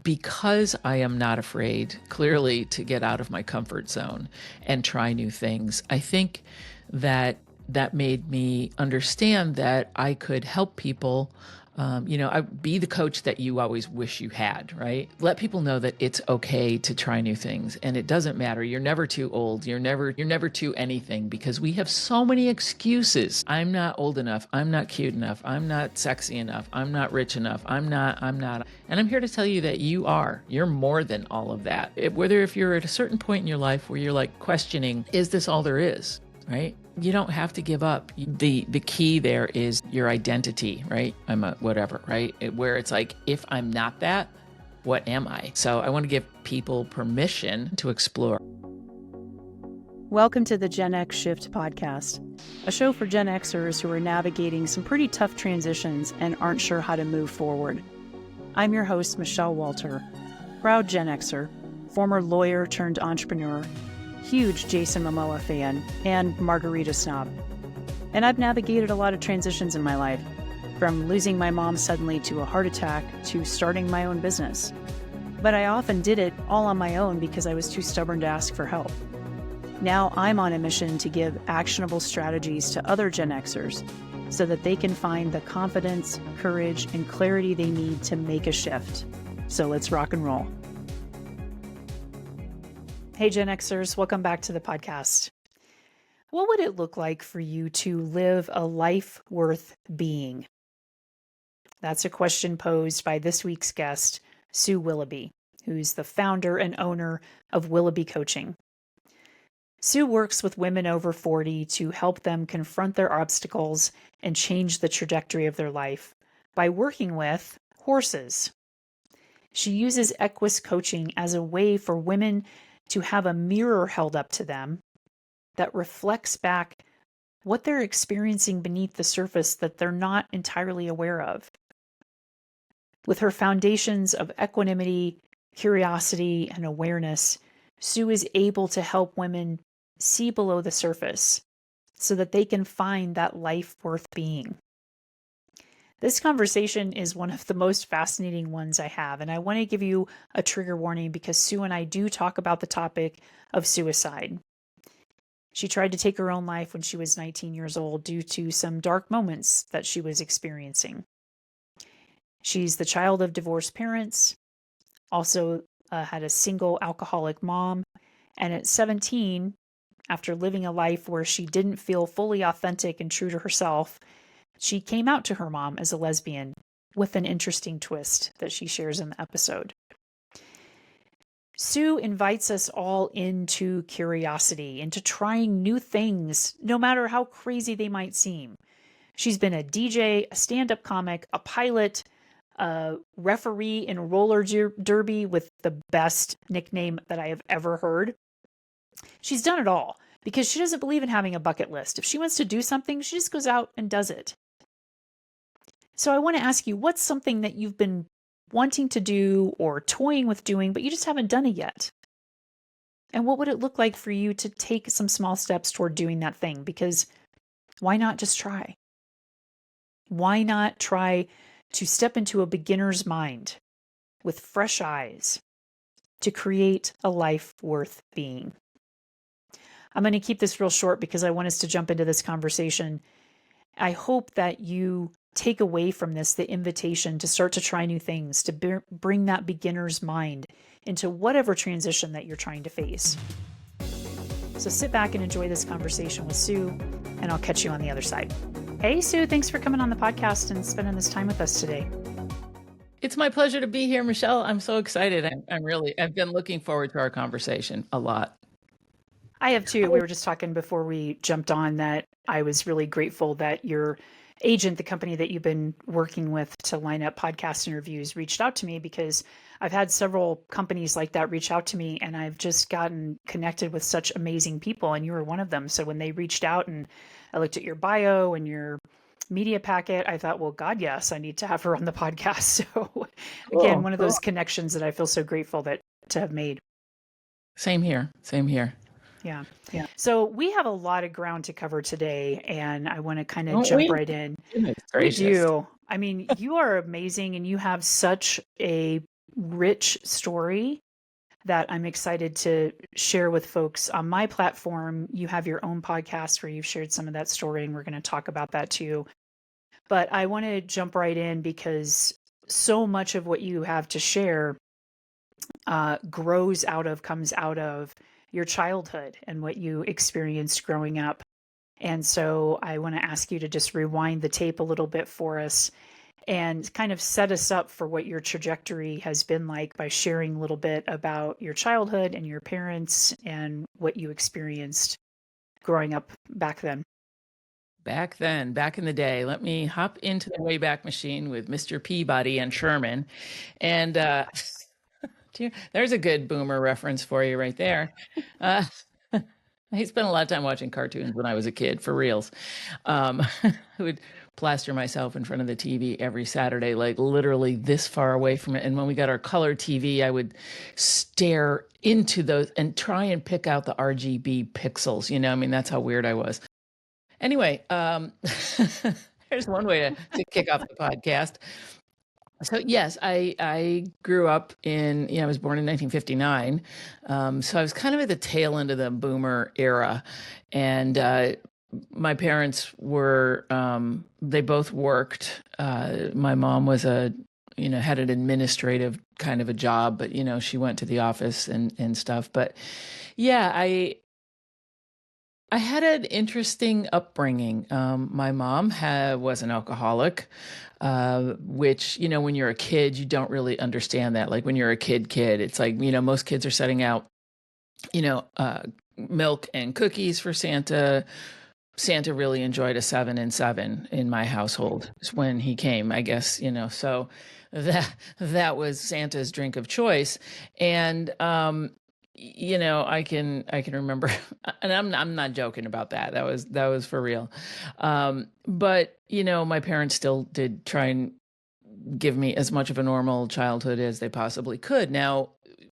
because I am not afraid, clearly, to get out of my comfort zone and try new things, I think that made me understand that I could help people. I be the coach that you always wish you had, right? Let people know that it's okay to try new things, and it doesn't matter. You're never too old. You're never too anything, because we have so many excuses. I'm not old enough. I'm not cute enough. I'm not sexy enough. I'm not rich enough. I'm not. And I'm here to tell you that you are. You're more than all of that. Whether if you're at a certain point in your life where you're like questioning, is this all there is, right? You don't have to give up. The key there is your identity, right? I'm a whatever, right? Where it's like, if I'm not that, what am I? So I want to give people permission to explore. Welcome to the Gen X Shift podcast, a show for Gen Xers who are navigating some pretty tough transitions and aren't sure how to move forward. I'm your host, Michelle Walter, proud Gen Xer, former lawyer turned entrepreneur, huge Jason Momoa fan, and margarita snob. And I've navigated a lot of transitions in my life, from losing my mom suddenly to a heart attack to starting my own business. But I often did it all on my own because I was too stubborn to ask for help. Now I'm on a mission to give actionable strategies to other Gen Xers so that they can find the confidence, courage, and clarity they need to make a shift. So let's rock and roll. Hey, Gen Xers, welcome back to the podcast. What would it look like for you to live a life worth being? That's a question posed by this week's guest, Sue Willoughby, who's the founder and owner of Willoughby Coaching. Sue works with women over 40 to help them confront their obstacles and change the trajectory of their life by working with horses. She uses Equis coaching as a way for women to have a mirror held up to them that reflects back what they're experiencing beneath the surface that they're not entirely aware of. With her foundations of equanimity, curiosity, and awareness, Sue is able to help women see below the surface so that they can find that life worth being. This conversation is one of the most fascinating ones I have, and I want to give you a trigger warning because Sue and I do talk about the topic of suicide. She tried to take her own life when she was 19 years old due to some dark moments that she was experiencing. She's the child of divorced parents, also had a single alcoholic mom, and at 17, after living a life where she didn't feel fully authentic and true to herself, she came out to her mom as a lesbian with an interesting twist that she shares in the episode. Sue invites us all into curiosity, into trying new things, no matter how crazy they might seem. She's been a DJ, a stand-up comic, a pilot, a referee in roller derby with the best nickname that I have ever heard. She's done it all because she doesn't believe in having a bucket list. If she wants to do something, she just goes out and does it. So I want to ask you, what's something that you've been wanting to do or toying with doing, but you just haven't done it yet? And what would it look like for you to take some small steps toward doing that thing? Because why not just try? Why not try to step into a beginner's mind with fresh eyes to create a life worth being? I'm going to keep this real short because I want us to jump into this conversation. I hope that you take away from this the invitation to start to try new things, to bring that beginner's mind into whatever transition that you're trying to face. So sit back and enjoy this conversation with Sue, and I'll catch you on the other side. Hey, Sue, thanks for coming on the podcast and spending this time with us today. It's my pleasure to be here, Michelle. I'm so excited. I've been looking forward to our conversation a lot. I have too. We were just talking before we jumped on that I was really grateful that your agent, the company that you've been working with to line up podcast interviews, reached out to me because I've had several companies like that reach out to me and I've just gotten connected with such amazing people, and you were one of them. So when they reached out and I looked at your bio and your media packet, I thought, well, God, yes, I need to have her on the podcast. So again, one of those connections that I feel so grateful to have made. Same here. Yeah. So we have a lot of ground to cover today, and I want to kind of jump right in. We do. I mean, you are amazing, and you have such a rich story that I'm excited to share with folks on my platform. You have your own podcast where you've shared some of that story, and we're going to talk about that too. But I want to jump right in because so much of what you have to share comes out of your childhood and what you experienced growing up. And so I want to ask you to just rewind the tape a little bit for us and kind of set us up for what your trajectory has been like by sharing a little bit about your childhood and your parents and what you experienced growing up back then. Back then, back in the day, let me hop into the Wayback Machine with Mr. Peabody and Sherman. And there's a good boomer reference for you right there. Uh, I spent a lot of time watching cartoons when I was a kid, for reals. I would plaster myself in front of the TV every Saturday, like literally this far away from it. And when we got our color TV, I would stare into those and try and pick out the RGB pixels. I mean, that's how weird I was. Anyway, there's one way to kick off the podcast. So yes, I grew up I was born in 1959. So I was kind of at the tail end of the boomer era. And my parents were, they both worked. My mom was had an administrative kind of a job, but, she went to the office and stuff. But yeah, I had an interesting upbringing. My mom was an alcoholic, which, when you're a kid, you don't really understand that. Like when you're a kid, it's like, most kids are setting out, milk and cookies for Santa. Santa really enjoyed a 7 and 7 in my household when he came, I guess, so that was Santa's drink of choice. And, I can remember, and I'm not joking about that. That was for real. But my parents still did try and give me as much of a normal childhood as they possibly could. Now,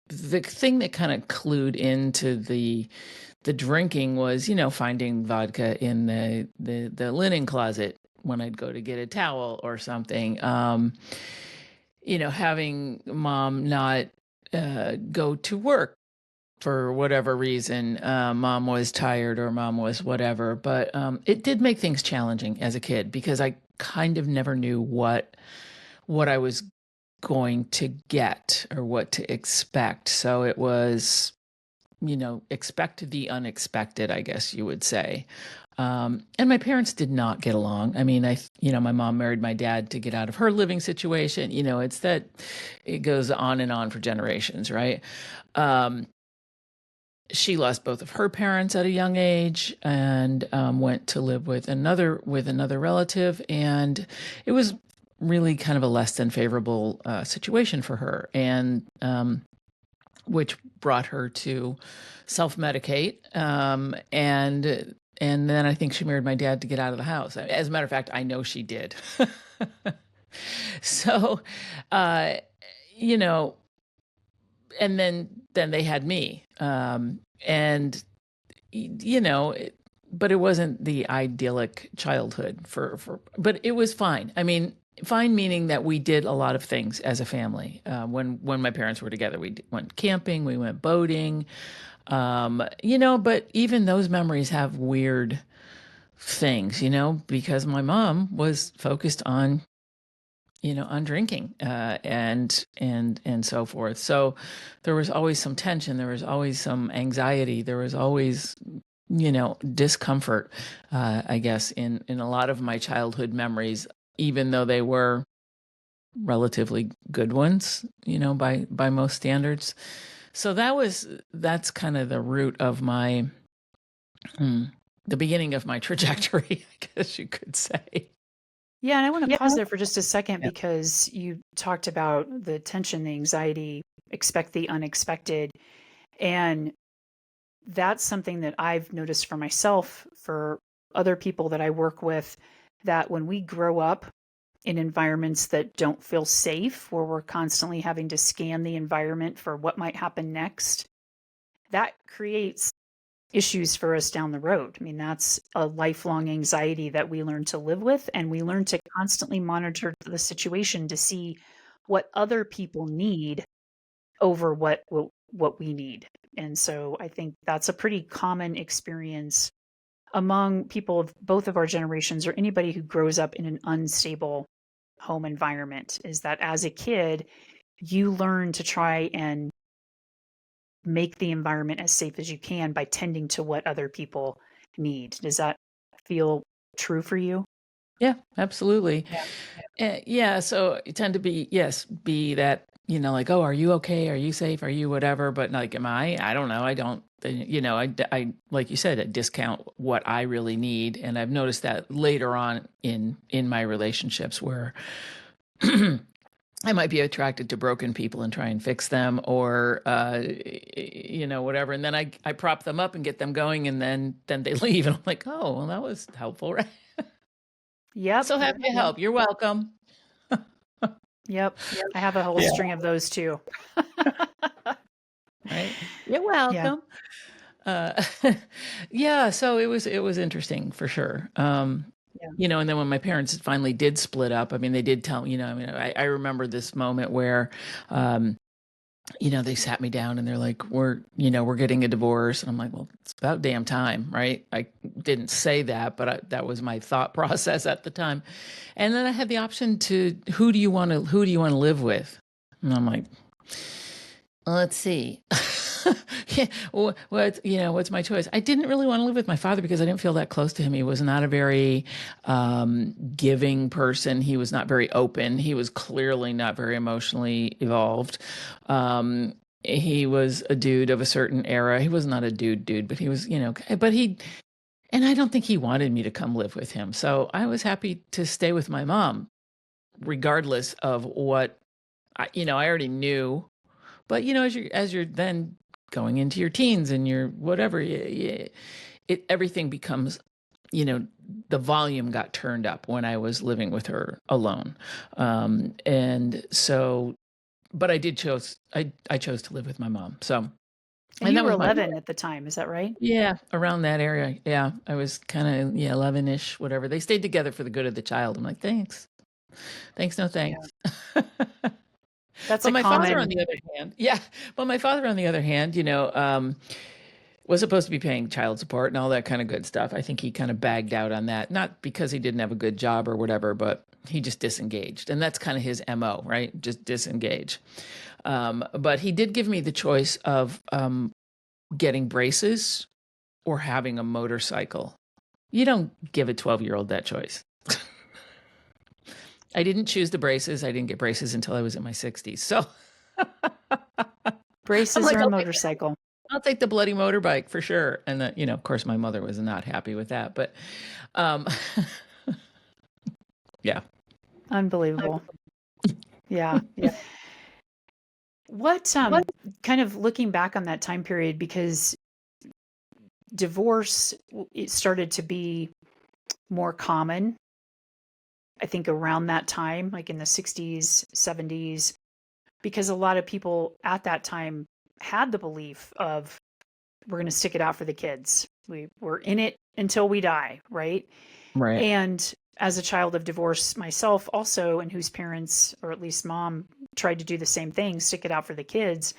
the thing that kind of clued into the drinking was, finding vodka in the linen closet when I'd go to get a towel or something. Having mom not go to work for whatever reason. Mom was tired or mom was whatever, but it did make things challenging as a kid because I kind of never knew what I was going to get or what to expect. So it was, expect the unexpected, I guess you would say. And my parents did not get along. I mean, my mom married my dad to get out of her living situation. It goes on and on for generations, right? She lost both of her parents at a young age and went to live with another relative, and it was really kind of a less than favorable situation for her, and which brought her to self-medicate, and then I think she married my dad to get out of the house. As a matter of fact, I know she did. So, you know, and then they had me, and but it wasn't the idyllic childhood but it was fine. I mean, fine meaning that we did a lot of things as a family. When my parents were together, we went camping, we went boating, but even those memories have weird things, because my mom was focused on on drinking, and so forth. So there was always some tension. There was always some anxiety. There was always, discomfort, I guess, in a lot of my childhood memories, even though they were relatively good ones, by most standards. So that's kind of the root of my, the beginning of my trajectory, I guess you could say. Yeah, and I want to pause there for just a second Yeah. because you talked about the tension, the anxiety, expect the unexpected. And that's something that I've noticed for myself, for other people that I work with, that when we grow up in environments that don't feel safe, where we're constantly having to scan the environment for what might happen next, that creates issues for us down the road. I mean, that's a lifelong anxiety that we learn to live with, and we learn to constantly monitor the situation to see what other people need over what we need. And so I think that's a pretty common experience among people of both of our generations, or anybody who grows up in an unstable home environment, is that as a kid, you learn to try and make the environment as safe as you can by tending to what other people need. Does that feel true for you? Yeah, absolutely. Yeah. Yeah, so you tend to be, yes, be that, like, oh, are you okay? Are you safe? Are you whatever? But like, am I? I don't know. I don't, like you said, I discount what I really need. And I've noticed that later on in my relationships where I might be attracted to broken people and try and fix them or, whatever. And then I prop them up and get them going and then they leave. And I'm like, oh, well, that was helpful, right? Yep. So happy to help. You're welcome. Yep. I have a whole Yeah. string of those too. Right. You're Yeah. welcome. Uh, yeah, so it was interesting for sure. Yeah. And then when my parents finally did split up, I mean, they did tell, I remember this moment where, they sat me down and they're like, we're getting a divorce. And I'm like, well, it's about damn time, right? I didn't say that, but that was my thought process at the time. And then I had the option to, who do you want to live with? And I'm like, let's see. Yeah, what's my choice? I didn't really want to live with my father because I didn't feel that close to him. He was not a very giving person. He was not very open. He was clearly not very emotionally evolved. He was a dude of a certain era. He was not a dude, but he was, and I don't think he wanted me to come live with him. So I was happy to stay with my mom, regardless of what, I already knew. But as you're then going into your teens and your whatever, everything becomes, the volume got turned up when I was living with her alone, and so, but I chose to live with my mom. So, And and you that were was 11 at the time, is that right? yeah, around that area. Yeah, I was kind of 11-ish, whatever. They stayed together for the good of the child. I'm like, thanks, no Yeah. thanks. That's But a my father, on common. the other hand, yeah. But my father, on the other hand, was supposed to be paying child support and all that kind of good stuff. I think he kind of bagged out on that, not because he didn't have a good job or whatever, but he just disengaged, and that's kind of his MO, right? Just disengage. But he did give me the choice of getting braces or having a motorcycle. You don't give a 12-year-old that choice. I didn't choose the braces. I didn't get braces until I was in my 60s. So I'm Braces like, or a okay, motorcycle? I'll take the bloody motorbike for sure. And then, of course, my mother was not happy with that. But um, yeah. Unbelievable. Yeah. What What? kind of looking back on that time period, because divorce, it started to be more common, I think, around that time, like in the 60s, 70s, because a lot of people at that time had the belief of, we're going to stick it out for the kids. We're in it until we die, right? Right. And as a child of divorce myself also, and whose parents, or at least mom, tried to do the same thing, stick it out for the kids,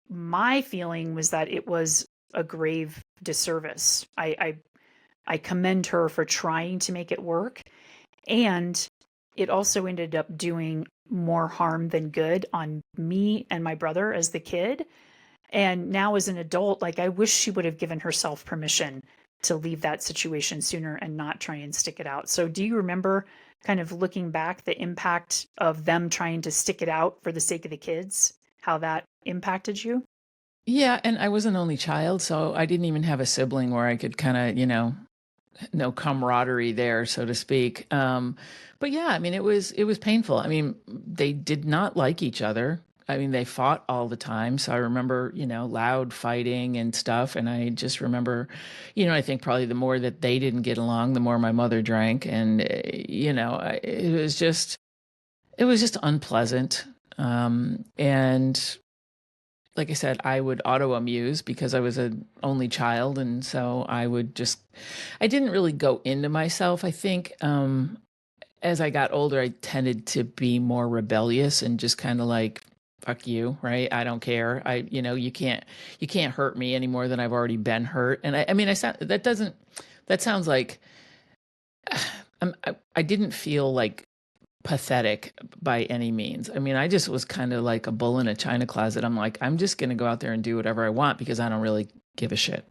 my feeling was that it was a grave disservice. I commend her for trying to make it work, and it also ended up doing more harm than good on me and my brother as the kid. And now as an adult, like, I wish she would have given herself permission to leave that situation sooner and not try and stick it out. So do you remember, kind of looking back, the impact of them trying to stick it out for the sake of the kids, how that impacted you? Yeah. And I was an only child. So I didn't even have a sibling where I could kind of, no camaraderie there, so to speak. But yeah, I mean, it was painful. I mean, they did not like each other. I mean, they fought all the time. So I remember, loud fighting and stuff. And I just remember, I think probably the more that they didn't get along, the more my mother drank. And, it was just unpleasant. And like I said, I would auto amuse because I was an only child. And so I didn't really go into myself, I think. as I got older, I tended to be more rebellious and just kind of like, fuck you, right? I don't care. You can't hurt me any more than I've already been hurt. And I mean, that sounds like I didn't feel like pathetic by any means. I mean, I just was kind of like a bull in a china closet. I'm like, I'm just going to go out there and do whatever I want because I don't really give a shit,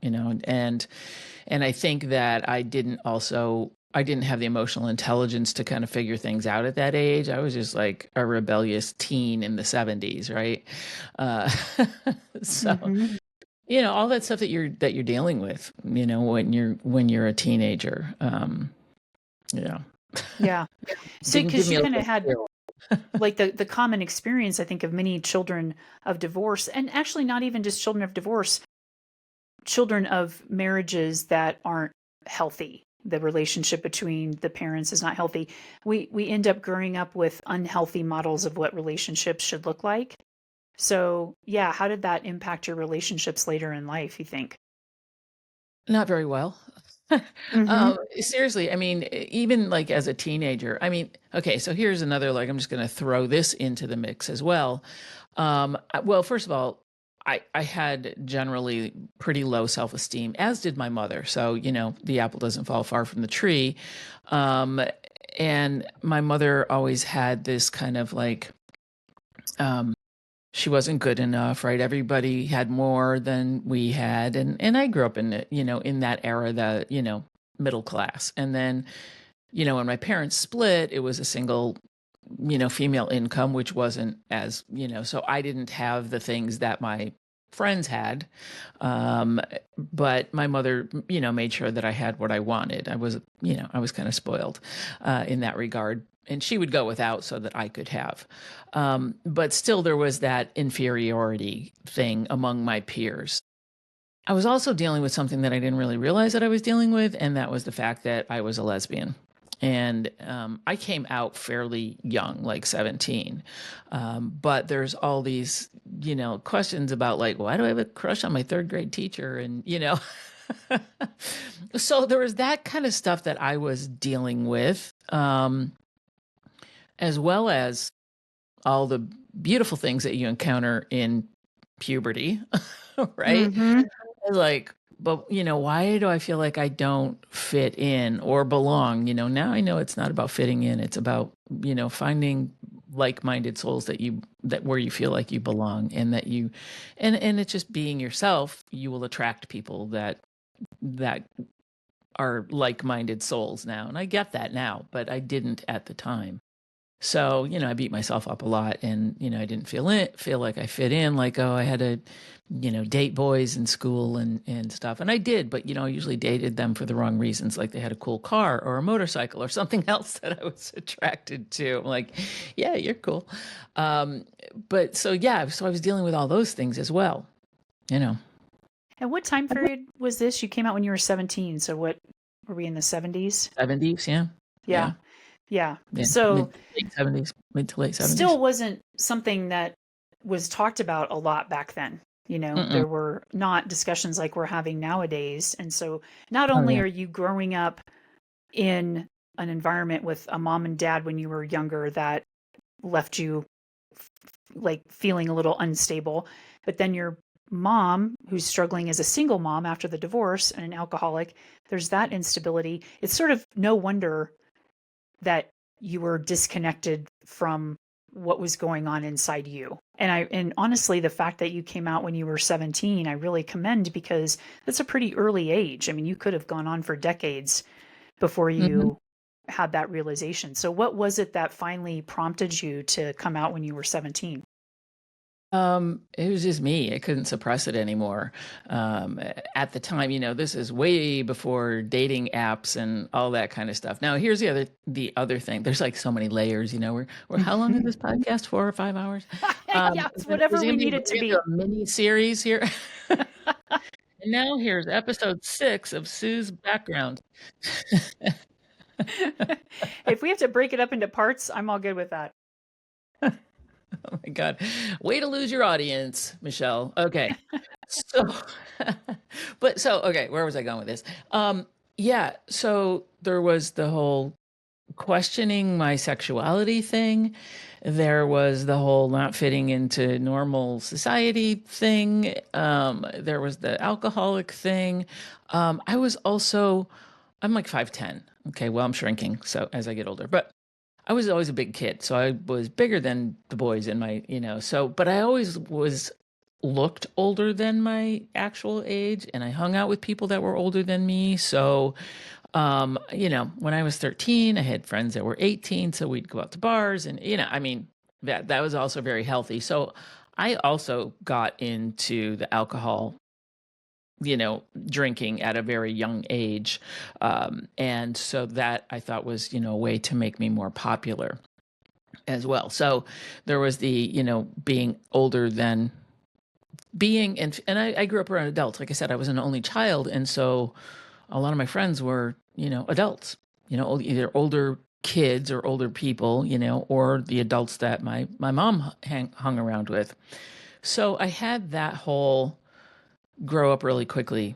you know? And I think that I didn't have the emotional intelligence to kind of figure things out at that age. I was just like a rebellious teen in the 70s, right? Uh, so, Mm-hmm. all that stuff that you're dealing with, when you're a teenager. Yeah. Yeah. So, Didn't give because me you a kind of lot had of like the common experience, I think, of many children of divorce, and actually not even just children of divorce, children of marriages that aren't healthy. The relationship between the parents is not healthy. We end up growing up with unhealthy models of what relationships should look like. So, yeah, how did that impact your relationships later in life, you think? Not very well. Mm-hmm. Seriously, I mean, even like as a teenager, I mean, okay, so here's another, like, I'm just going to throw this into the mix as well. Well, first of all, I had generally pretty low self-esteem, as did my mother. So, the apple doesn't fall far from the tree. Um, and my mother always had this kind of like, um, she wasn't good enough, right? Everybody had more than we had. And I grew up in it, in that era, middle class. And then, when my parents split, it was a single, female income, which wasn't as, so I didn't have the things that my friends had. Um, but my mother, made sure that I had what I wanted. I was kind of spoiled in that regard. And she would go without so that I could have. But still, there was that inferiority thing among my peers. I was also dealing with something that I didn't really realize that I was dealing with, and that was the fact that I was a lesbian. And I came out fairly young, like 17. But there's all these, questions about like, why do I have a crush on my third grade teacher? And, so there was that kind of stuff that I was dealing with, as well as all the beautiful things that you encounter in puberty, right? Mm-hmm. Like, but why do I feel like I don't fit in or belong? Now I know it's not about fitting in. It's about, finding like-minded souls that where you feel like you belong, and that and it's just being yourself. You will attract people that are like-minded souls now. And I get that now, but I didn't at the time. So, I beat myself up a lot, and, I didn't feel like I fit in, like, oh, I had to, date boys in school and stuff. And I did, but, I usually dated them for the wrong reasons. Like they had a cool car or a motorcycle or something else that I was attracted to. I'm like, yeah, you're cool. But so, yeah, so I was dealing with all those things as well, you know. And what time period was this? You came out when you were 17. So what were we in the 70s? 70s, yeah. Yeah. Yeah. Yeah. Yeah. So Mid to late 70s. still wasn't something that was talked about a lot back then. Mm-mm. There were not discussions like we're having nowadays. And so not Oh, only yeah. are you growing up in an environment with a mom and dad when you were younger that left you like feeling a little unstable, but then your mom who's struggling as a single mom after the divorce and an alcoholic, there's that instability. It's sort of no wonder that you were disconnected from what was going on inside you. And honestly, the fact that you came out when you were 17, I really commend, because that's a pretty early age. I mean, you could have gone on for decades before Mhm. you had that realization. So what was it that finally prompted you to come out when you were 17? It was just me. I couldn't suppress it anymore. At the time, this is way before dating apps and all that kind of stuff. Now, here's the other thing. There's like so many layers. We're how long is this podcast? 4 or 5 hours? Yeah, it's Is whatever it we gonna be need it to be. a mini series here? And now here's episode 6 of Sue's background. If we have to break it up into parts, I'm all good with that. Oh my God. Way to lose your audience, Michelle. Okay. So, okay, where was I going with this? Yeah, so there was the whole questioning my sexuality thing. There was the whole not fitting into normal society thing. There was the alcoholic thing. I was also, I'm like 5'10". Okay, well, I'm shrinking so as I get older, but I was always a big kid. So I was bigger than the boys in my, so, but I always was looked older than my actual age, and I hung out with people that were older than me. So when I was 13, I had friends that were 18, so we'd go out to bars and, I mean, that was also very healthy. So I also got into the alcohol, drinking at a very young age. And so that I thought was, a way to make me more popular as well. So there was the, being older than being, and I grew up around adults. Like I said, I was an only child. And so a lot of my friends were, adults, either older kids or older people, or the adults that my mom hung around with. So I had that whole grow up really quickly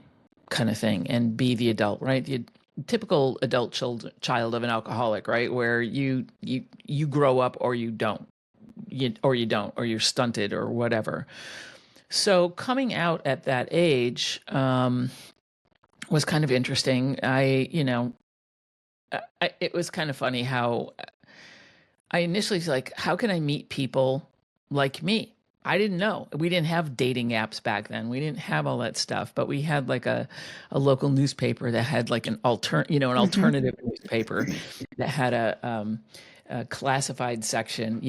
kind of thing and be the adult, right? The typical adult child of an alcoholic, right? Where you grow up or you don't, or you're stunted or whatever. So coming out at that age, was kind of interesting. It was kind of funny how I initially was like, how can I meet people like me? I didn't know. We didn't have dating apps back then. We didn't have all that stuff, but we had like a local newspaper that had like an alternative newspaper that had a classified section,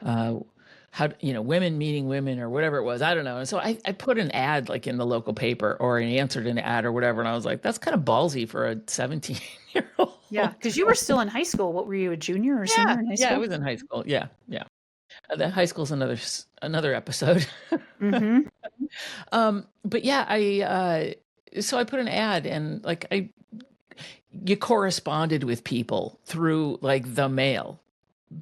how, women meeting women or whatever it was. I don't know. And so I put an ad like in the local paper, or I answered an ad or whatever. And I was like, that's kind of ballsy for a 17-year-old. Yeah, because you were still in high school. What were you, a junior or senior in high Yeah, I school? was in high school. Yeah. Yeah. The high school's another episode. Mm-hmm. But yeah, so I put an ad, and like you corresponded with people through like the mail,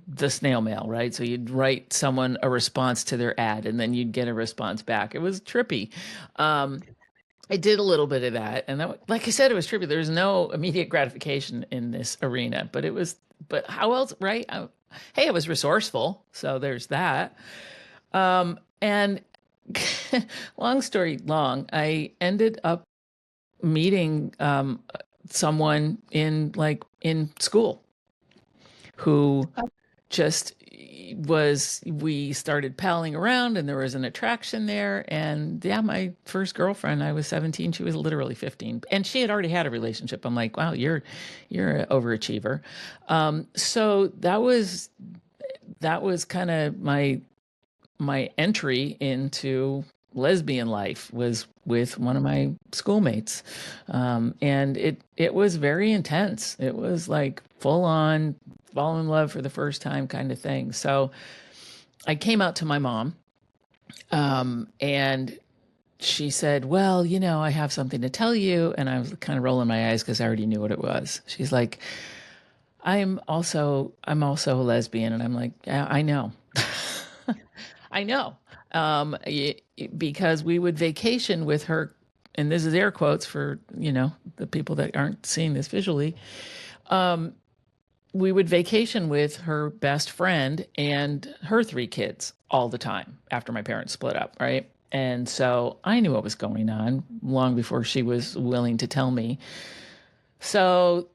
the snail mail, right? So you'd write someone a response to their ad, and then you'd get a response back. It was trippy. I did a little bit of that, and that, like I said, it was trippy. There was no immediate gratification in this arena, but it was. But how else, right? Hey, I was resourceful, so there's that. And long story long, I ended up meeting someone in school who just we started palling around, and there was an attraction there. And yeah, my first girlfriend, I was 17, she was literally 15, and she had already had a relationship. I'm like, wow, you're an overachiever. So that was kind of my entry into lesbian life, was with one of my schoolmates. And it was very intense. It was like full on fall in love for the first time kind of thing. So I came out to my mom, and she said, well, I have something to tell you. And I was kind of rolling my eyes because I already knew what it was. She's like, I'm also a lesbian. And I'm like, yeah, I know. I know. Because we would vacation with her, and this is air quotes for, the people that aren't seeing this visually. We would vacation with her best friend and her 3 kids all the time after my parents split up, right? And so I knew what was going on long before she was willing to tell me. So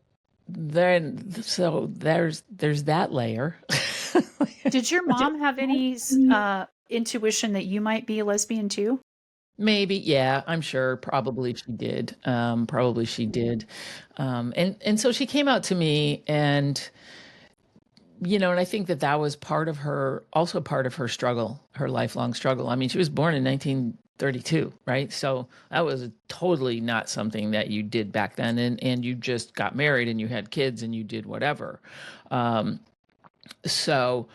there's that layer. Did your mom have any intuition that you might be a lesbian too? Maybe, yeah, I'm sure. Probably she did. Probably she did. And so she came out to me, and and I think that was part of her, also part of her struggle, her lifelong struggle. I mean, she was born in 1932, right? So that was totally not something that you did back then, and you just got married and you had kids and you did whatever. So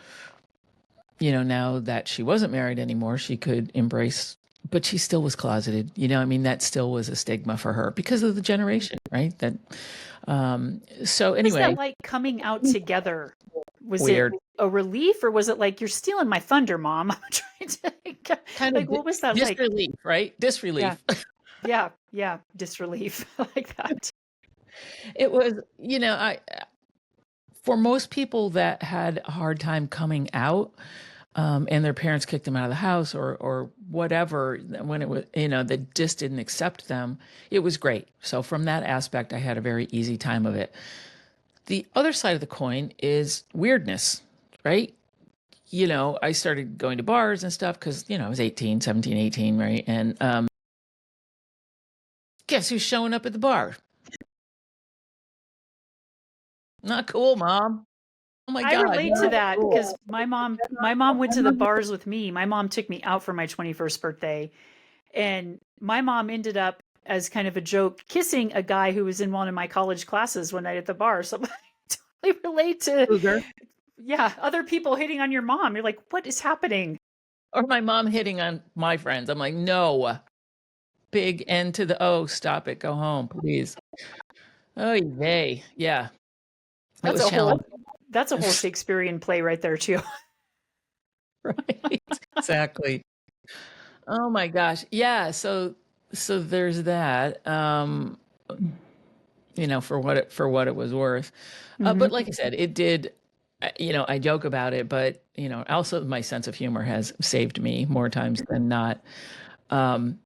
now that she wasn't married anymore, she could embrace, but she still was closeted. I mean, that still was a stigma for her because of the generation, right? So What was anyway, that like coming out together? Was weird. it a relief, or was it like, you're stealing my thunder, Mom? I'm trying to Kind like, of what was that like? disrelief, right? Disrelief. Yeah, disrelief. I like that. It was, for most people that had a hard time coming out, and their parents kicked them out of the house or whatever, when it was, that just didn't accept them, it was great. So from that aspect, I had a very easy time of it. The other side of the coin is weirdness, right? I started going to bars and stuff because, I was 18, 17, 18, right? And guess who's showing up at the bar? Not cool, Mom. Oh my I God, relate to not that because cool. my mom went to the bars with me. My mom took me out for my 21st birthday, and my mom ended up, as kind of a joke, kissing a guy who was in one of my college classes one night at the bar. So I totally relate to, Cougar. yeah, other people hitting on your mom. You're like, what is happening? Or my mom hitting on my friends. I'm like, no, big N to the O. Stop it. Go home, please. Oh, yay. Yeah. It That's was a whole challenging. that's a whole Shakespearean play right there too. Right. Exactly. Oh my gosh. Yeah. So there's that. For what it was worth. But Hmm. like I said, it did. I joke about it, but also my sense of humor has saved me more times than not. Um,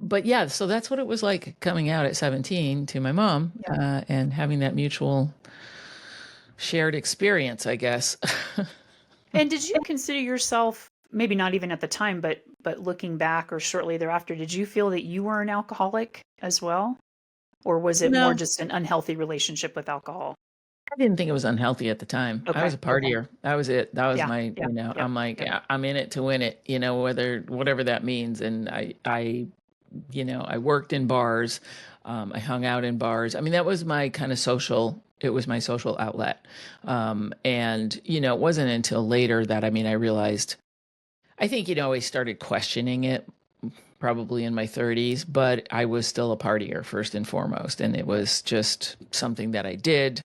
but yeah, so that's what it was like coming out at 17 to my mom, Yeah. and having that mutual shared experience, I guess. And did you consider yourself, maybe not even at the time, but looking back or shortly thereafter, did you feel that you were an alcoholic as well? Or was it more No, just an unhealthy relationship with alcohol? I didn't think it was unhealthy at the time. I was Okay. a partier. That was it. That was Yeah. my, Yeah. Yep. I'm like, Yep. yeah, I'm in it to win it, whatever that means. And I worked in bars. I hung out in bars. I mean, that was my kind of it was my social outlet. And, it wasn't until later that, I realized, I think, I started questioning it probably in my 30s, but I was still a partier first and foremost. And it was just something that I did.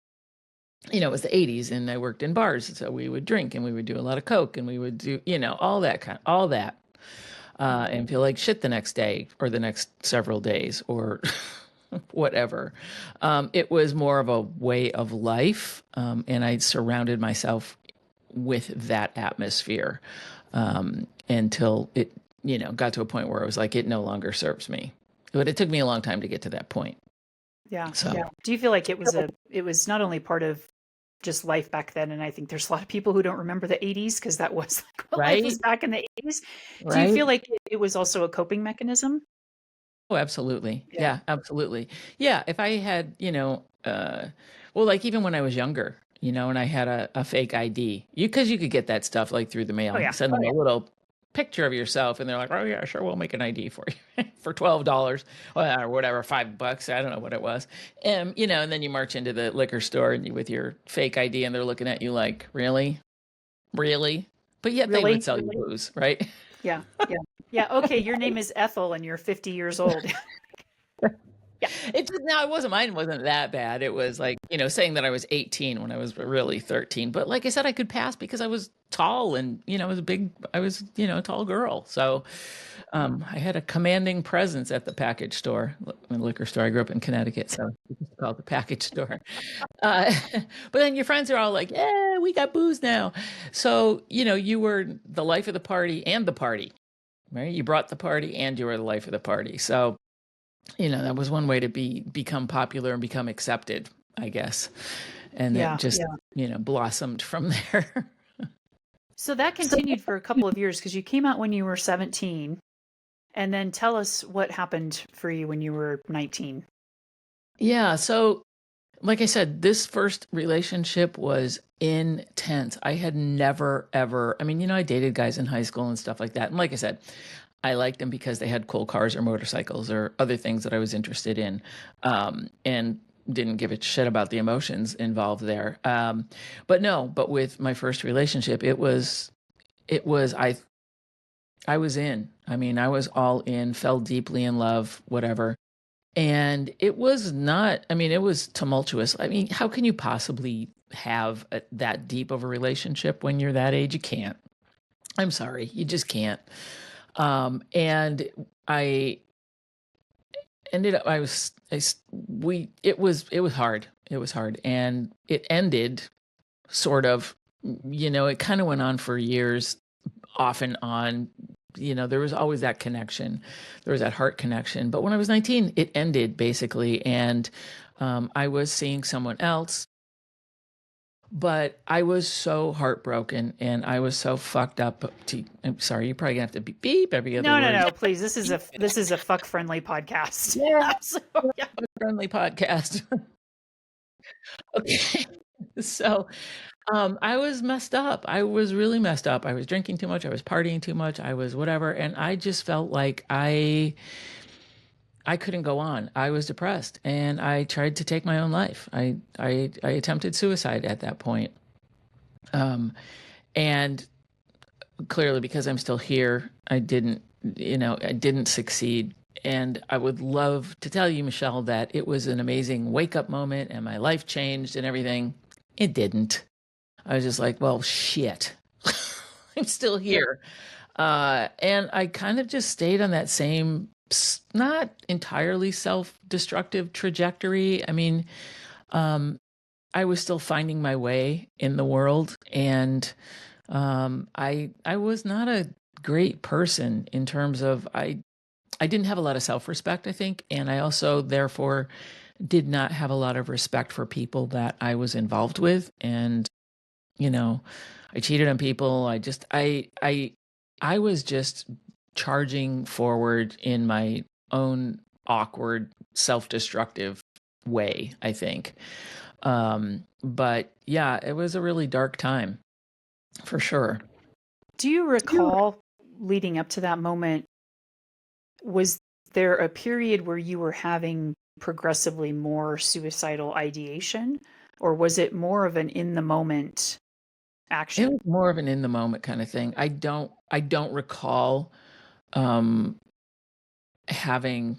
It was the 80s and I worked in bars. So we would drink and we would do a lot of Coke and we would do, all that, and feel like shit the next day or the next several days or whatever. It was more of a way of life. And I surrounded myself with that atmosphere, until it, got to a point where I was like, it no longer serves me. But it took me a long time to get to that point. Yeah. So, Yeah. Do you feel like it was not only part of just life back then, and I think there's a lot of people who don't remember the 80s because that was like what life was right, back in the 80s. Do you right. feel like it was also a coping mechanism? Oh, absolutely. Yeah. Yeah, absolutely. Yeah, if I had, well, like even when I was younger, and I had a fake ID, because you could get that stuff like through the Oh mail, yeah. send them a little picture of yourself, and they're like, oh yeah, sure, we'll make an ID for you for $12, or whatever, $5. I don't know what it was, and then you march into the liquor store and with your fake ID, and they're looking at you like, really, really, but yet they would Really? sell you booze, right? Yeah. Yeah. Yeah. Okay. Your name is Ethel and you're 50 years old. Yeah. It wasn't, mine wasn't that bad. It was like, saying that I was 18 when I was really 13. But like I said, I could pass because I was tall and, I was, a tall girl. So, I had a commanding presence at the package store, liquor store. I grew up in Connecticut, so we used to call it the package store. Uh, but then your friends are all like, yeah, we got booze now. So, you were the life of the party and the party, right? You brought the party and you were the life of the party. So, that was one way to become popular and become accepted, I guess. And it Yeah. just, blossomed from there. So that continued for a couple of years because you came out when you were 17. And then tell us what happened for you when you were 19. Yeah. So, like I said, this first relationship was intense. I had never, ever, I dated guys in high school and stuff like that. And like I said, I liked them because they had cool cars or motorcycles or other things that I was interested in, and didn't give a shit about the emotions involved there. But with my first relationship, I was in. I was all in, fell deeply in love, whatever. And it was not, it was tumultuous. How can you possibly have that deep of a relationship when you're that age? You can't. I'm sorry, you just can't. And I ended up, it was hard. It was hard. And it ended sort of, it kind of went on for years, off and on. There was always that connection. There was that heart connection. But when I was 19, it ended basically. And I was seeing someone else. But I was so heartbroken and I was so fucked up. I'm sorry, you're probably gonna have to beep every other word. No, please. This is a fuck friendly podcast. Yeah, So, yeah. friendly podcast. Okay. So I was messed up. I was really messed up. I was drinking too much. I was partying too much. I was whatever. And I just felt like I couldn't go on. I was depressed and I tried to take my own life. I attempted suicide at that point. And clearly because I'm still here, I didn't succeed. And I would love to tell you, Michelle, that it was an amazing wake up moment and my life changed and everything. It didn't. I was just like, well, shit, I'm still here. And I kind of just stayed on that same, not entirely self-destructive trajectory. I mean, I was still finding my way in the world, and I was not a great person in terms of I didn't have a lot of self-respect, I think, and I also therefore did not have a lot of respect for people that I was involved with, and I cheated on people. I was just charging forward in my own awkward, self-destructive way, I think. But yeah, it was a really dark time for sure. Do you recall leading up to that moment, was there a period where you were having progressively more suicidal ideation, or was it more of an in the moment It action? was more of an in the moment kind of thing. I don't recall having,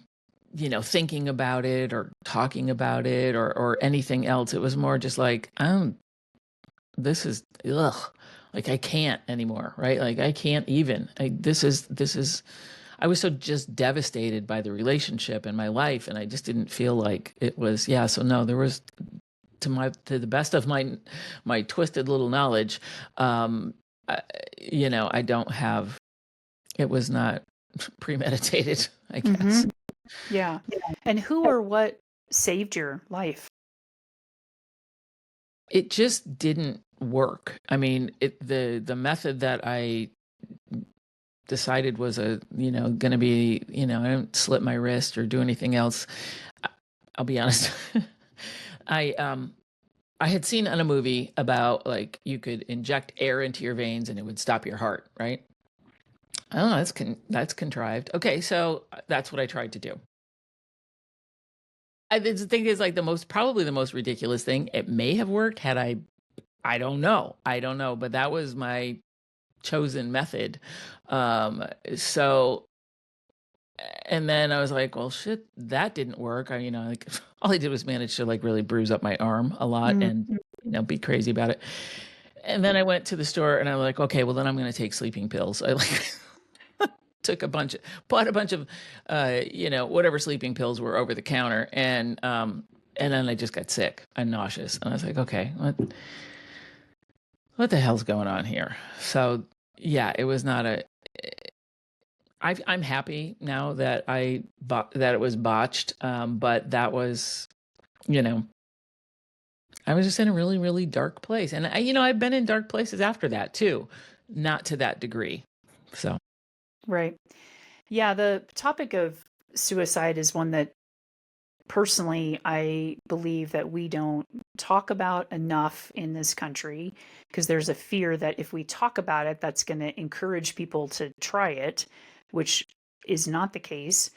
thinking about it or talking about it or anything else. It was more just like, this is, ugh, like I can't anymore, right? Like I can't even. This is. I was so just devastated by the relationship and my life, and I just didn't feel like it was. Yeah, so no, there was, to the best of my twisted little knowledge, I don't have. It was not premeditated, I guess. Mm-hmm. Yeah. And who or what saved your life? It just didn't work. I mean, the method that I decided was going to be, I don't slip my wrist or do anything else. I'll be honest. I I had seen on a movie about like you could inject air into your veins and it would stop your heart, right? Oh, that's contrived. Okay, so that's what I tried to do. I think is like probably the most ridiculous thing. It may have worked had I don't know. I don't know, but that was my chosen method. So, and then I was like, well, shit, that didn't work. Like all I did was manage to like really bruise up my arm a lot and, be crazy about it. And then I went to the store and I was like, okay, well then I'm going to take sleeping pills. I like bought a bunch of, whatever sleeping pills were over the counter. And then I just got sick and nauseous. And I was like, okay, what the hell's going on here? So yeah, it was not I'm happy now that that it was botched. But that was, I was just in a really, really dark place. And I've been in dark places after that too, not to that degree. So. Right. Yeah, the topic of suicide is one that personally I believe that we don't talk about enough in this country, because there's a fear that if we talk about it, that's going to encourage people to try it, which is not the case.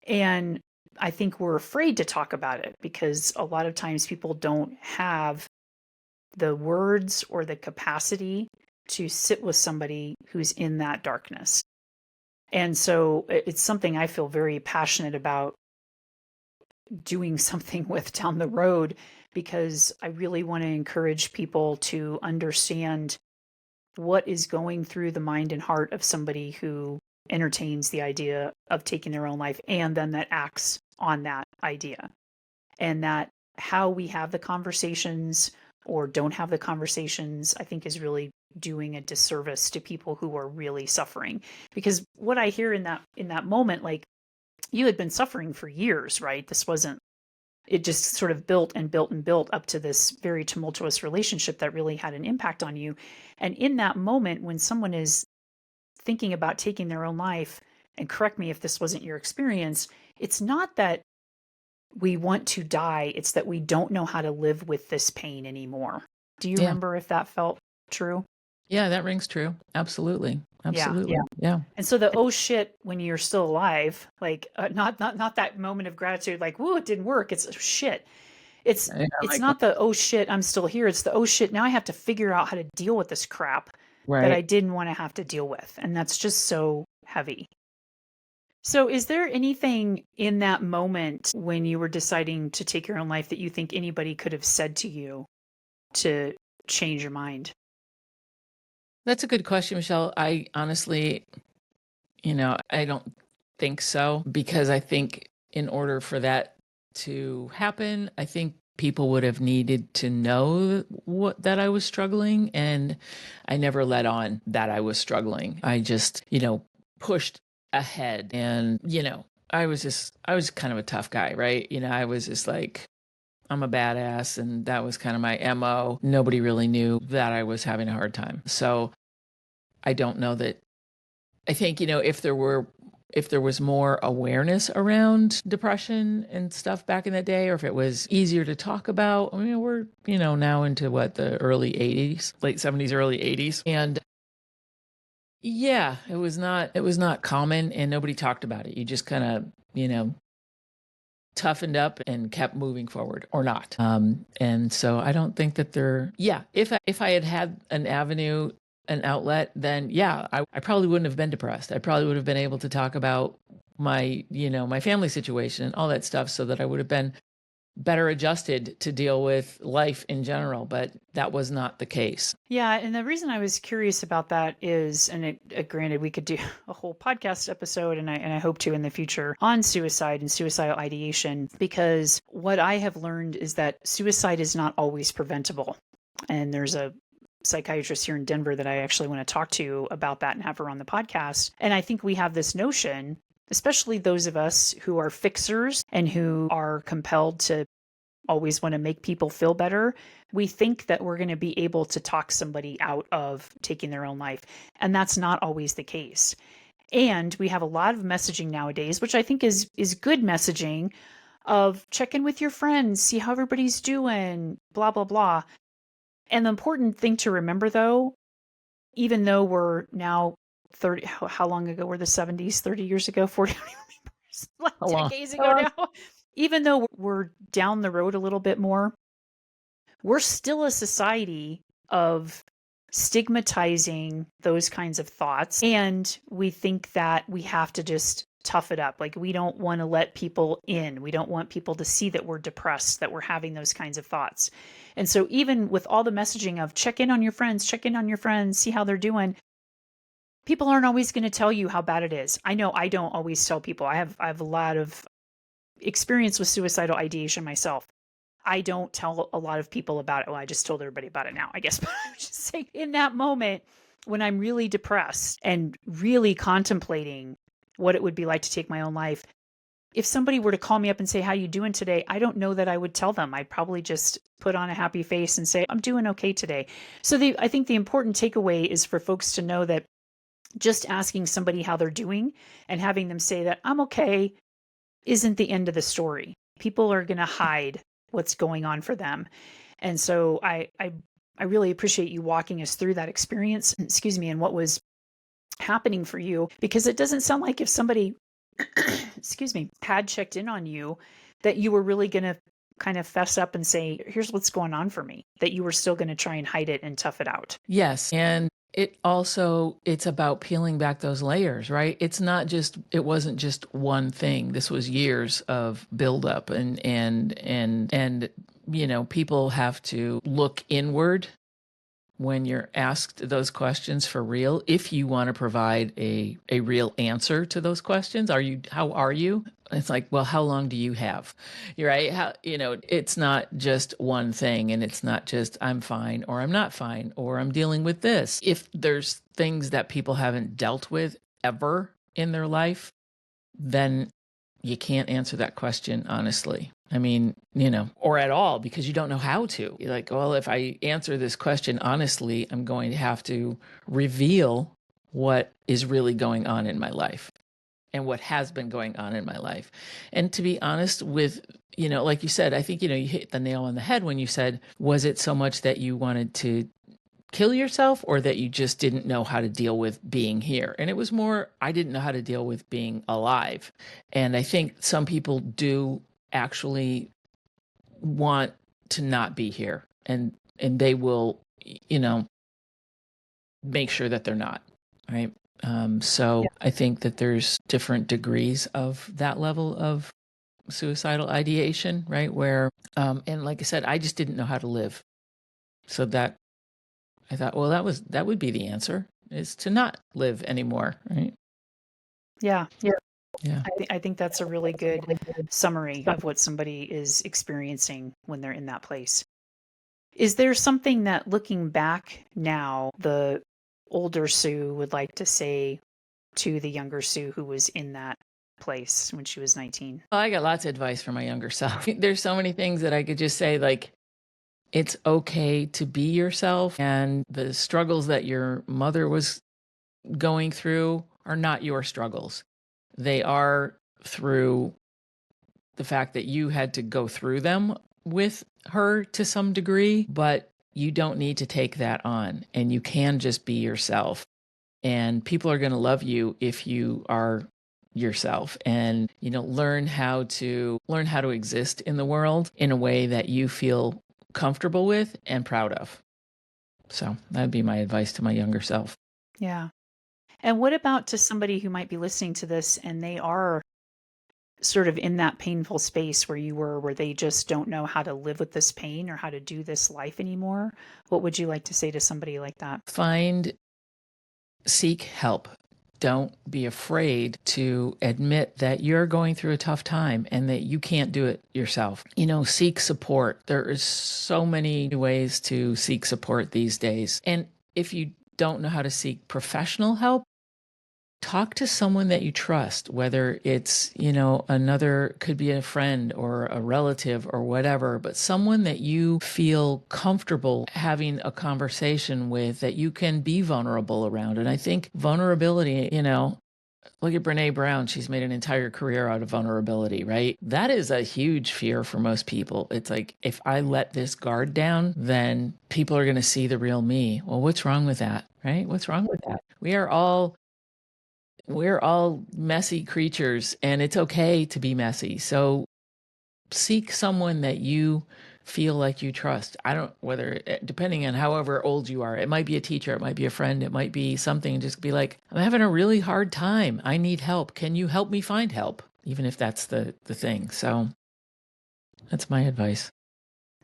And I think we're afraid to talk about it because a lot of times people don't have the words or the capacity to sit with somebody who's in that darkness. And so it's something I feel very passionate about doing something with down the road, because I really want to encourage people to understand what is going through the mind and heart of somebody who entertains the idea of taking their own life and then that acts on that idea, and that how we have the conversations or don't have the conversations, I think, is really doing a disservice to people who are really suffering. Because what I hear in that moment, like, you had been suffering for years, right? This wasn't, it just sort of built and built and built up to this very tumultuous relationship that really had an impact on you. And in that moment, when someone is thinking about taking their own life, and correct me if this wasn't your experience, it's not that we want to die, it's that we don't know how to live with this pain anymore. Do you Yeah. remember if that felt true? Yeah, that rings true. Absolutely. Yeah. Absolutely. Yeah. And so the oh shit when you're still alive, like not that moment of gratitude, like whoa, it didn't work. It's shit. It's Yeah, it's like, not the oh shit, I'm still here. It's the oh shit, now I have to figure out how to deal with this crap that I right. didn't want to have to deal with, and that's just so heavy. So, is there anything in that moment when you were deciding to take your own life that you think anybody could have said to you to change your mind? That's a good question, Michelle. I honestly, I don't think so, because I think in order for that to happen, I think people would have needed to know that I was struggling, and I never let on that I was struggling. I just, pushed ahead, and I was kind of a tough guy, right? I was just like, I'm a badass, and that was kind of my MO. Nobody really knew that I was having a hard time. So I don't know that. I think, if there was more awareness around depression and stuff back in the day, or if it was easier to talk about. I mean, we're, now into what, the early 80s, late 70s, early 80s. And yeah, it was not common, and nobody talked about it. You just kind of, toughened up and kept moving forward, or not. And so I don't think that yeah, if I had an avenue, an outlet, then yeah, I probably wouldn't have been depressed. I probably would have been able to talk about my family situation and all that stuff, so that I would have been better adjusted to deal with life in general. But that was not the case. Yeah, and the reason I was curious about that is, and granted, we could do a whole podcast episode, and I hope to in the future, on suicide and suicidal ideation, because what I have learned is that suicide is not always preventable. And there's a psychiatrist here in Denver that I actually want to talk to about that and have her on the podcast. And I think we have this notion, especially those of us who are fixers and who are compelled to always want to make people feel better. We think that we're going to be able to talk somebody out of taking their own life. And that's not always the case. And we have a lot of messaging nowadays, which I think is good messaging, of check in with your friends, see how everybody's doing, blah, blah, blah. And the important thing to remember, though, even though we're now 30, how long ago were the 70s, 30 years ago, 40, like decades ago now, even though we're down the road a little bit more, we're still a society of stigmatizing those kinds of thoughts. And we think that we have to just tough it up. Like, we don't want to let people in. We don't want people to see that we're depressed, that we're having those kinds of thoughts. And so even with all the messaging of check in on your friends, see how they're doing, people aren't always going to tell you how bad it is. I know I don't always tell people. I have a lot of experience with suicidal ideation myself. I don't tell a lot of people about it. Well, I just told everybody about it now, I guess. But I was just saying, in that moment when I'm really depressed and really contemplating what it would be like to take my own life, if somebody were to call me up and say, how you doing today? I don't know that I would tell them. I'd probably just put on a happy face and say, I'm doing okay today. So I think the important takeaway is for folks to know that just asking somebody how they're doing and having them say that I'm okay isn't the end of the story. People are going to hide what's going on for them. And so I really appreciate you walking us through that experience, and what was happening for you, because it doesn't sound like if somebody, had checked in on you, that you were really going to kind of fess up and say, here's what's going on for me, that you were still going to try and hide it and tough it out. Yes. And it's about peeling back those layers, right? It wasn't just one thing. This was years of buildup, and people have to look inward when you're asked those questions for real, if you want to provide a real answer to those questions. How are you? It's like, well, how long do you have? You're right. It's not just one thing, and it's not just I'm fine or I'm not fine or I'm dealing with this. If there's things that people haven't dealt with ever in their life, then you can't answer that question honestly. I mean, or at all, because you don't know how to. You're like, well, if I answer this question honestly, I'm going to have to reveal what is really going on in my life and what has been going on in my life. And to be honest with, like you said, I think, you hit the nail on the head when you said, was it so much that you wanted to kill yourself or that you just didn't know how to deal with being here? And it was more, I didn't know how to deal with being alive. And I think some people do actually want to not be here, and they will, make sure that they're not, right? So yeah. I think that there's different degrees of that level of suicidal ideation, right? Where, and like I said, I just didn't know how to live. So that I thought, well, that would be the answer, is to not live anymore, right? Yeah. Yeah. I think that's a really good summary of what somebody is experiencing when they're in that place. Is there something that, looking back now, the older Sue would like to say to the younger Sue who was in that place when she was 19? Well, I got lots of advice for my younger self. There's so many things that I could just say, like, it's okay to be yourself, and the struggles that your mother was going through are not your struggles. They are through the fact that you had to go through them with her to some degree, but you don't need to take that on, and you can just be yourself. And people are going to love you if you are yourself, and learn how to exist in the world in a way that you feel comfortable with and proud of. So that'd be my advice to my younger self. Yeah. And what about to somebody who might be listening to this and they are sort of in that painful space where you were, where they just don't know how to live with this pain or how to do this life anymore? What would you like to say to somebody like that? Seek help. Don't be afraid to admit that you're going through a tough time and that you can't do it yourself. Seek support. There is so many ways to seek support these days. And if you don't know how to seek professional help, talk to someone that you trust, whether it's, could be a friend or a relative or whatever, but someone that you feel comfortable having a conversation with, that you can be vulnerable around. And I think vulnerability, look at Brene Brown. She's made an entire career out of vulnerability, right? That is a huge fear for most people. It's like, if I let this guard down, then people are going to see the real me. Well, what's wrong with that, right? What's wrong with that? We're all messy creatures, and it's okay to be messy. So seek someone that you feel like you trust. Depending on however old you are, it might be a teacher, it might be a friend, it might be something. Just be like, I'm having a really hard time. I need help. Can you help me find help? Even if that's the thing. So that's my advice.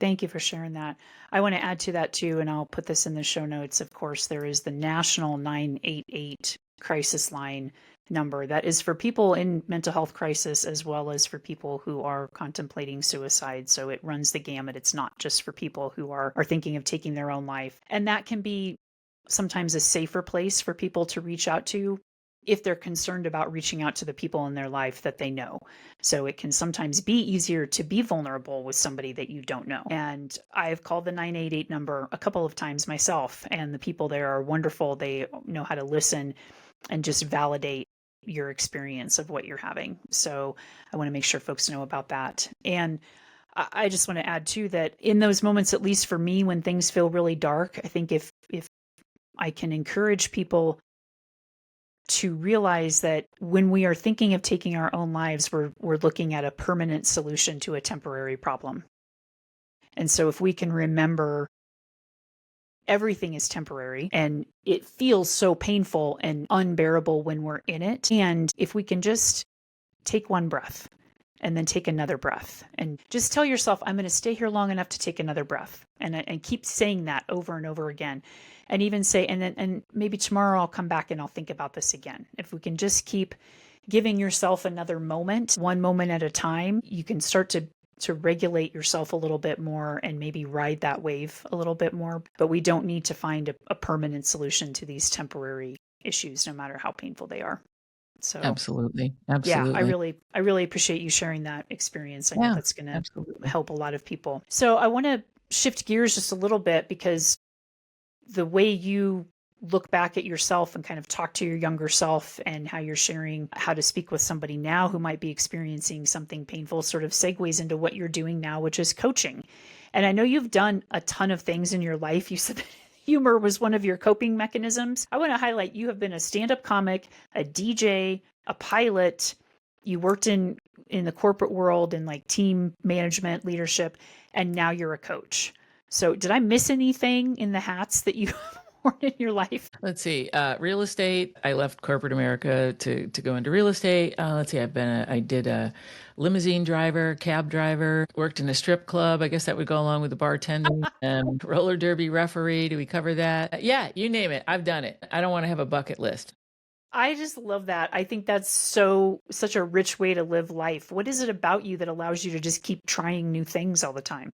Thank you for sharing that. I want to add to that too, and I'll put this in the show notes. Of course, there is the National 988 crisis line number that is for people in mental health crisis, as well as for people who are contemplating suicide. So it runs the gamut. It's not just for people who are thinking of taking their own life. And that can be sometimes a safer place for people to reach out to if they're concerned about reaching out to the people in their life that they know. So it can sometimes be easier to be vulnerable with somebody that you don't know. And I've called the 988 number a couple of times myself, and the people there are wonderful. They know how to listen and just validate your experience of what you're having. So I want to make sure folks know about that. And I just want to add too that in those moments, at least for me, when things feel really dark, I think if I can encourage people to realize that when we are thinking of taking our own lives, we're looking at a permanent solution to a temporary problem. And so if we can remember everything is temporary and it feels so painful and unbearable when we're in it, and if we can just take one breath and then take another breath. And just tell yourself, I'm going to stay here long enough to take another breath. And keep saying that over and over again. And even say, and maybe tomorrow I'll come back and I'll think about this again. If we can just keep giving yourself another moment, one moment at a time, you can start to regulate yourself a little bit more and maybe ride that wave a little bit more. But we don't need to find a permanent solution to these temporary issues, no matter how painful they are. So Absolutely. yeah, I Absolutely. really appreciate you sharing that experience. I know Yeah, that's going to absolutely. help a lot of people. So I want to shift gears just a little bit, because the way you look back at yourself and kind of talk to your younger self, and how you're sharing how to speak with somebody now who might be experiencing something painful sort of segues into what you're doing now, which is coaching. And I know you've done a ton of things in your life. You said that humor was one of your coping mechanisms. I want to highlight you have been a stand-up comic, a DJ, a pilot. You worked in the corporate world and like team management, leadership, and now you're a coach. So did I miss anything in the hats that you worn in your life? Let's see. Real estate. I left corporate America to go into real estate. Let's see. I did a limousine driver, cab driver. Worked in a strip club. I guess that would go along with the bartending. Roller derby referee. Do we cover that? Yeah, you name it. I've done it. I don't want to have a bucket list. I just love that. I think that's such a rich way to live life. What is it about you that allows you to just keep trying new things all the time?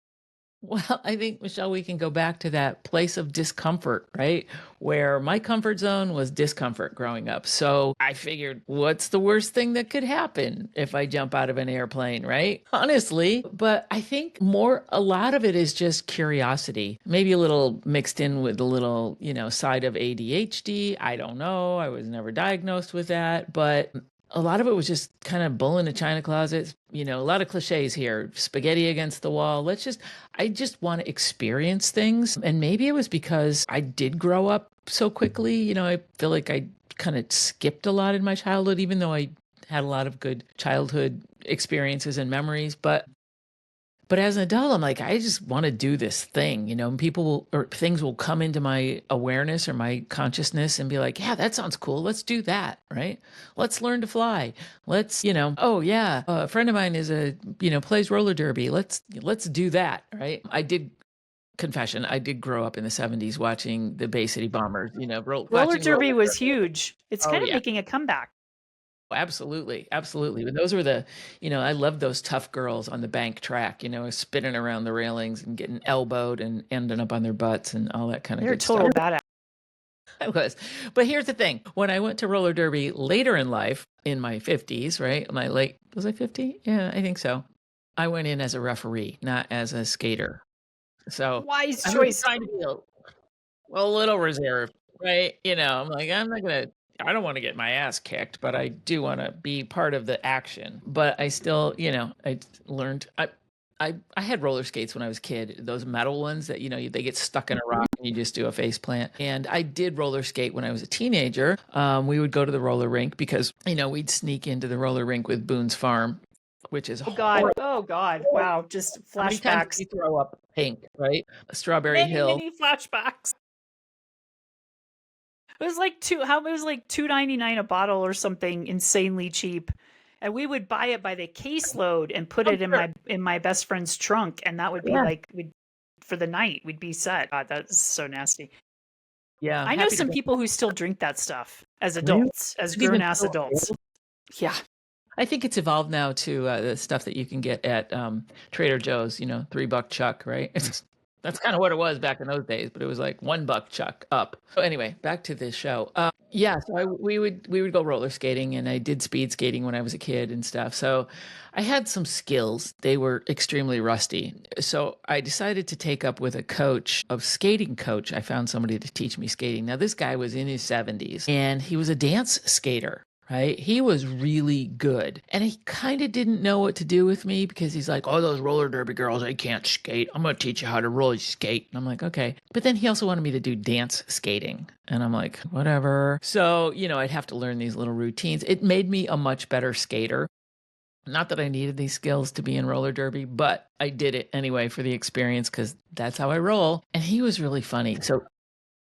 Well, I think, Michelle, we can go back to that place of discomfort, right? Where my comfort zone was discomfort growing up. So I figured, what's the worst thing that could happen if I jump out of an airplane, right? Honestly. But I think a lot of it is just curiosity, maybe a little mixed in with a little, side of ADHD. I don't know. I was never diagnosed with that. But a lot of it was just kind of bull in a china closet, a lot of cliches here, spaghetti against the wall. I just want to experience things. And maybe it was because I did grow up so quickly. I feel like I kind of skipped a lot in my childhood, even though I had a lot of good childhood experiences and memories. But as an adult, I'm like, I just want to do this thing, and or things will come into my awareness or my consciousness and be like, yeah, that sounds cool. Let's do that. Right. Let's learn to fly. Oh yeah. A friend of mine plays roller derby. Let's do that. Right. Confession, I did grow up in the 70s watching the Bay City Bombers, Roller watching derby roller was derby. huge. It's Oh kind of yeah. making a comeback. Absolutely, absolutely. But those were I love those tough girls on the bank track, spinning around the railings and getting elbowed and ending up on their butts and all that kind of They're good stuff. total badass. I was. But here's the thing. When I went to roller derby later in life, in my 50s, right? Was I 50? Yeah, I think so. I went in as a referee, not as a skater. So Wise I was choice. trying to be a little reserved, right? I'm like, I don't want to get my ass kicked, but I do want to be part of the action. But I still, I learned, I had roller skates when I was a kid, those metal ones that, they get stuck in a rock and you just do a face plant. And I did roller skate when I was a teenager. We would go to the roller rink because, we'd sneak into the roller rink with Boone's Farm, which is Oh God. horrible. Oh God. Wow. Just How many times did flashbacks. you throw up pink, right? Strawberry Many, Hill. many flashbacks. It was like $2.99 a bottle or something insanely cheap. And we would buy it by the caseload and put Oh, it in sure. my best friend's trunk, and that would be Yeah. like for the night we'd be set. God, that's so nasty. Yeah. I know Happy to some go. people who still drink that stuff as Really? adults, as Is it even grown-ass still adults. available? Yeah. I think it's evolved now to the stuff that you can get at Trader Joe's, $3 chuck, right? That's kind of what it was back in those days, but it was like $1 chuck up. So anyway, back to this show. Yeah, so we would go roller skating, and I did speed skating when I was a kid and stuff. So I had some skills. They were extremely rusty. So I decided to take up with a coach, a skating coach. I found somebody to teach me skating. Now this guy was in his 70s, and he was a dance skater. Right. He was really good. And he kind of didn't know what to do with me because he's like, oh, those roller derby girls, they can't skate. I'm going to teach you how to roller skate. And I'm like, okay. But then he also wanted me to do dance skating. And I'm like, whatever. So, I'd have to learn these little routines. It made me a much better skater. Not that I needed these skills to be in roller derby, but I did it anyway for the experience because that's how I roll. And he was really funny.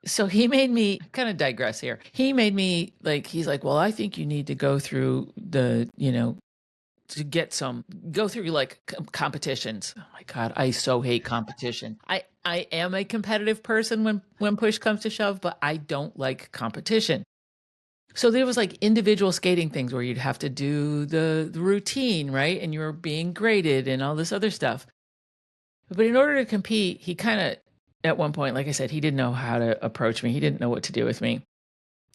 So he made me kind of digress here. He made me he's like, well, I think you need to go through the, to go through like competitions. Oh my God, I so hate competition. I am a competitive person when push comes to shove, but I don't like competition. So there was like individual skating things where you'd have to do the routine, right? And you were being graded and all this other stuff. But in order to compete, he kind of, at one point, like I said, he didn't know how to approach me. He didn't know what to do with me.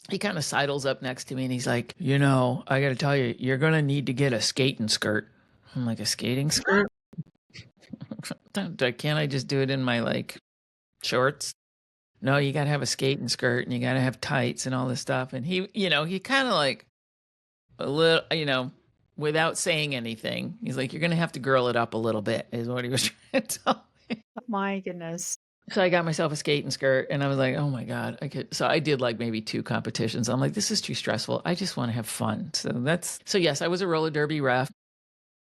He kind of sidles up next to me and he's like, I got to tell you, you're going to need to get a skating skirt. I'm like, a skating skirt? Can't I just do it in my like shorts? No, you got to have a skating skirt and you got to have tights and all this stuff. And he kind of like a little, without saying anything, he's like, you're going to have to girl it up a little bit, is what he was trying to tell me. Oh my goodness. So I got myself a skating skirt and I was like, oh my God, so I did like maybe 2 competitions. I'm like, this is too stressful. I just want to have fun. So yes, I was a roller derby ref.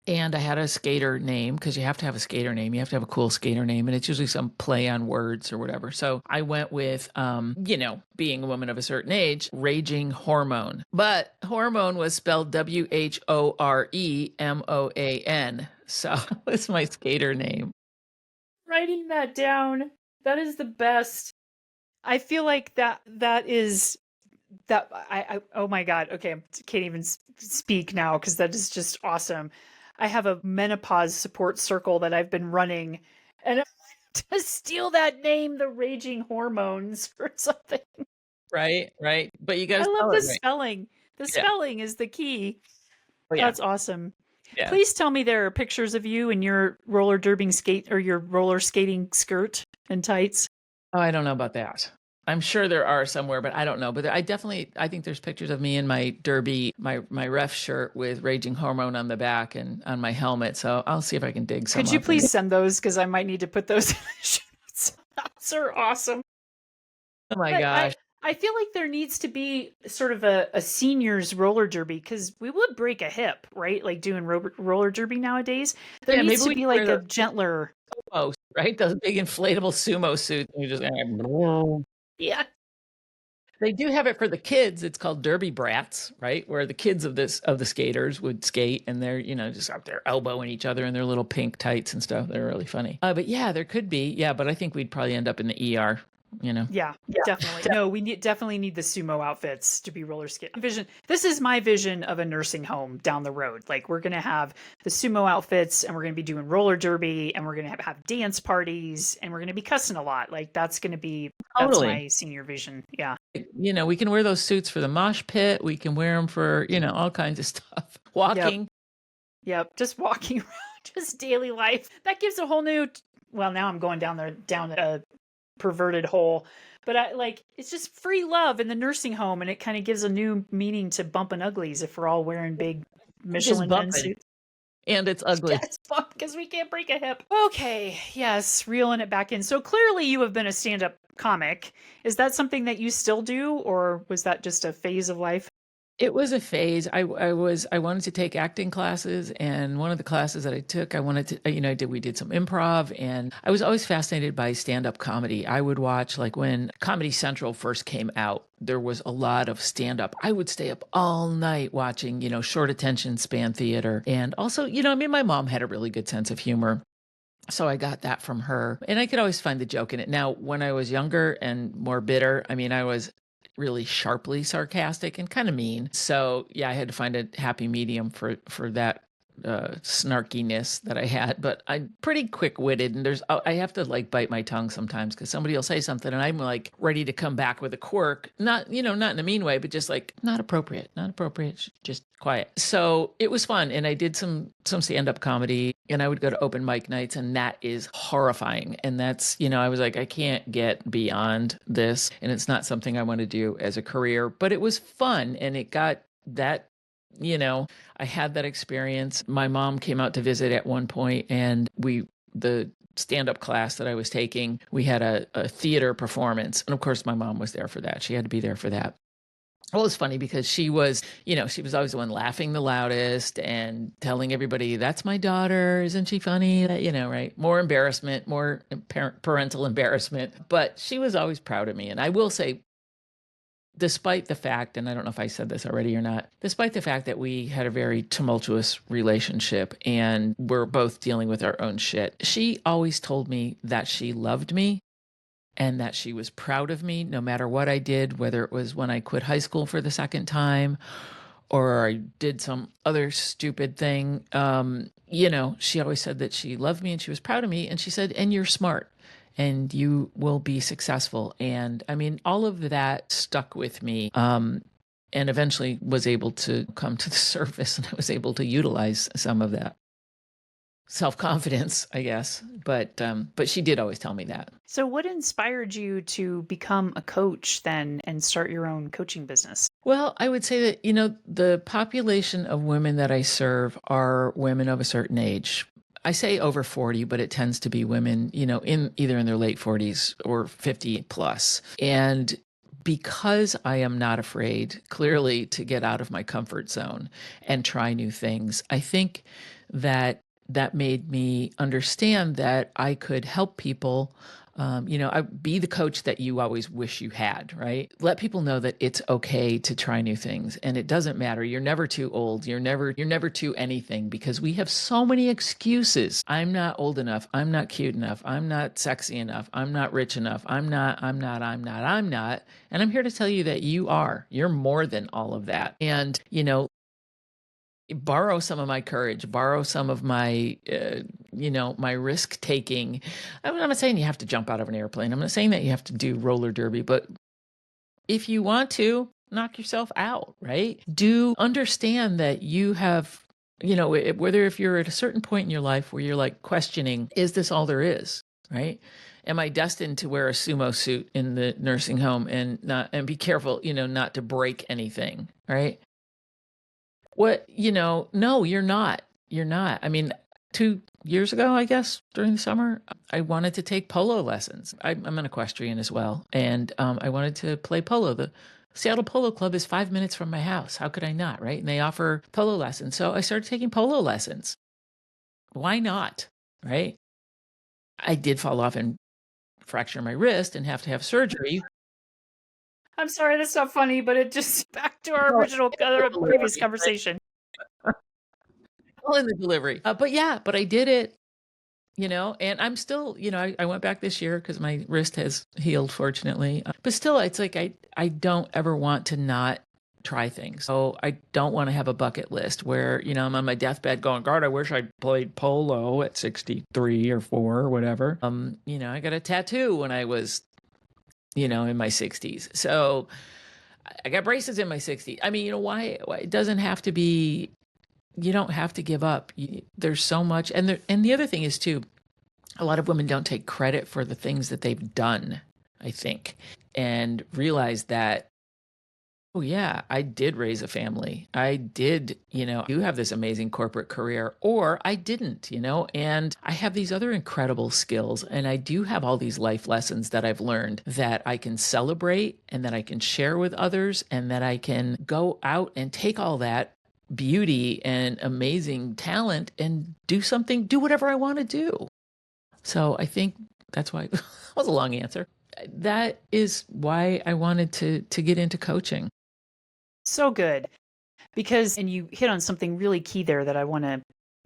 And I had a skater name because you have to have a skater name. You have to have a cool skater name. And it's usually some play on words or whatever. So I went with, being a woman of a certain age, Raging Hormone. But hormone was spelled WHOREMOAN. So it's my skater name. Writing that down. That is the best. I feel like that is that I oh my God. Okay, I can't even speak now because that is just awesome. I have a menopause support circle that I've been running, and to steal that name, the Raging Hormones or something. Right. But you got to I love spell the it right. spelling. The spelling is the key. Oh, yeah. That's awesome. Yeah. Please tell me there are pictures of you in your roller derby skate or your roller skating skirt and tights. Oh, I don't know about that. I'm sure there are somewhere, but I don't know. But I think there's pictures of me in my derby, my ref shirt with Raging Hormone on the back and on my helmet. So I'll see if I can dig some. Could you please send those? Because I might need to put those in the shirts. Those are awesome. Oh my gosh. I feel like there needs to be sort of a seniors roller derby because we would break a hip, right? Like doing roller derby nowadays. There needs to be like a gentler. Oh, right? Those big inflatable sumo suits. You just yeah. They do have it for the kids. It's called Derby Brats, right? Where the kids of the skaters would skate and they're, just out there elbowing each other in their little pink tights and stuff. They're really funny. But yeah, there could be. Yeah, but I think we'd probably end up in the ER. Yeah, definitely. No, we definitely need the sumo outfits to be roller skating. This is my vision of a nursing home down the road. Like we're going to have the sumo outfits and we're going to be doing roller derby and we're going to have dance parties and we're going to be cussing a lot. Like that's going to be, that's my senior vision. Yeah. We can wear those suits for the mosh pit. We can wear them for, all kinds of stuff. Walking. Yep. Just walking around, just daily life. That gives a whole new, well, now I'm going down a perverted hole, but it's just free love in the nursing home, and it kind of gives a new meaning to bumping uglies if we're all wearing big Michelin men suits. And it's ugly. Yes, because we can't break a hip. Okay, yes, reeling it back in. So clearly you have been a stand-up comic. Is that something that you still do, or was that just a phase of life? It was a phase. I wanted to take acting classes, and one of the classes that I took, I wanted to, we did some improv, and I was always fascinated by stand-up comedy. I would watch, like when Comedy Central first came out, there was a lot of stand-up. I would stay up all night watching, short attention span theater. And also, my mom had a really good sense of humor. So I got that from her, and I could always find the joke in it. Now, when I was younger and more bitter, I was really sharply sarcastic and kind of mean. So yeah, I had to find a happy medium for that snarkiness that I had, but I'm pretty quick-witted, and I have to like bite my tongue sometimes because somebody will say something and I'm like ready to come back with a quirk, not in a mean way, but just like not appropriate, just quiet. So it was fun, and I did some stand-up comedy, and I would go to open mic nights, and that is horrifying. And that's, I was like, I can't get beyond this, and it's not something I want to do as a career, but it was fun, and it got that, I had that experience. My mom came out to visit at one point, and the stand-up class that I was taking, we had a theater performance. And of course, my mom was there for that. She had to be there for that. Well, it's funny because she was always the one laughing the loudest and telling everybody, that's my daughter. Isn't she funny? Right. More embarrassment, more parental embarrassment. But she was always proud of me. And I will say, despite the fact, and I don't know if I said this already or not, despite the fact that we had a very tumultuous relationship and we're both dealing with our own shit, she always told me that she loved me and that she was proud of me no matter what I did, whether it was when I quit high school for the second time or I did some other stupid thing. She always said that she loved me and she was proud of me. And she said, and you're smart and you will be successful. And I mean, all of that stuck with me. And eventually was able to come to the surface, and I was able to utilize some of that self-confidence, I guess. But she did always tell me that. So what inspired you to become a coach then and start your own coaching business? Well, I would say that, the population of women that I serve are women of a certain age. I say over 40, but it tends to be women, in either in their late 40s or 50 plus. And because I am not afraid, clearly, to get out of my comfort zone and try new things, I think that made me understand that I could help people. I be the coach that you always wish you had, right? Let people know that it's okay to try new things, and it doesn't matter. You're never too old. You're never too anything, because we have so many excuses. I'm not old enough. I'm not cute enough. I'm not sexy enough. I'm not rich enough. I'm not. And I'm here to tell you that you are. You're more than all of that. And, borrow some of my courage, borrow some of my, my risk taking. I'm not saying you have to jump out of an airplane. I'm not saying that you have to do roller derby, but if you want to, knock yourself out, right? Do understand that you have, whether if you're at a certain point in your life where you're like questioning, is this all there is, right? Am I destined to wear a sumo suit in the nursing home and be careful, not to break anything, right? No, you're not. You're not. I mean, 2 years ago, I guess, during the summer, I wanted to take polo lessons. I'm an equestrian as well. And I wanted to play polo. The Seattle Polo Club is 5 minutes from my house. How could I not, right? And they offer polo lessons. So I started taking polo lessons. Why not, right? I did fall off and fracture my wrist and have to have surgery. I'm sorry, that's not funny, but it just back to our original previous conversation. All in the delivery. But I did it, and I'm still, I went back this year because my wrist has healed, fortunately. But still, it's like I don't ever want to not try things. So I don't want to have a bucket list where, I'm on my deathbed going, God, I wish I'd played polo at 63 or 4 or whatever. I got a tattoo when I was, in my 60s. So I got braces in my 60s. I mean, why it doesn't have to be, you don't have to give up. There's so much. And the other thing is too, a lot of women don't take credit for the things that they've done, I think, and realize that, oh yeah, I did raise a family. I did, you have this amazing corporate career, or I didn't, and I have these other incredible skills, and I do have all these life lessons that I've learned that I can celebrate and that I can share with others, and that I can go out and take all that beauty and amazing talent and do whatever I want to do. So I think that's why that was a long answer. That is why I wanted to get into coaching. So good. And you hit on something really key there that I want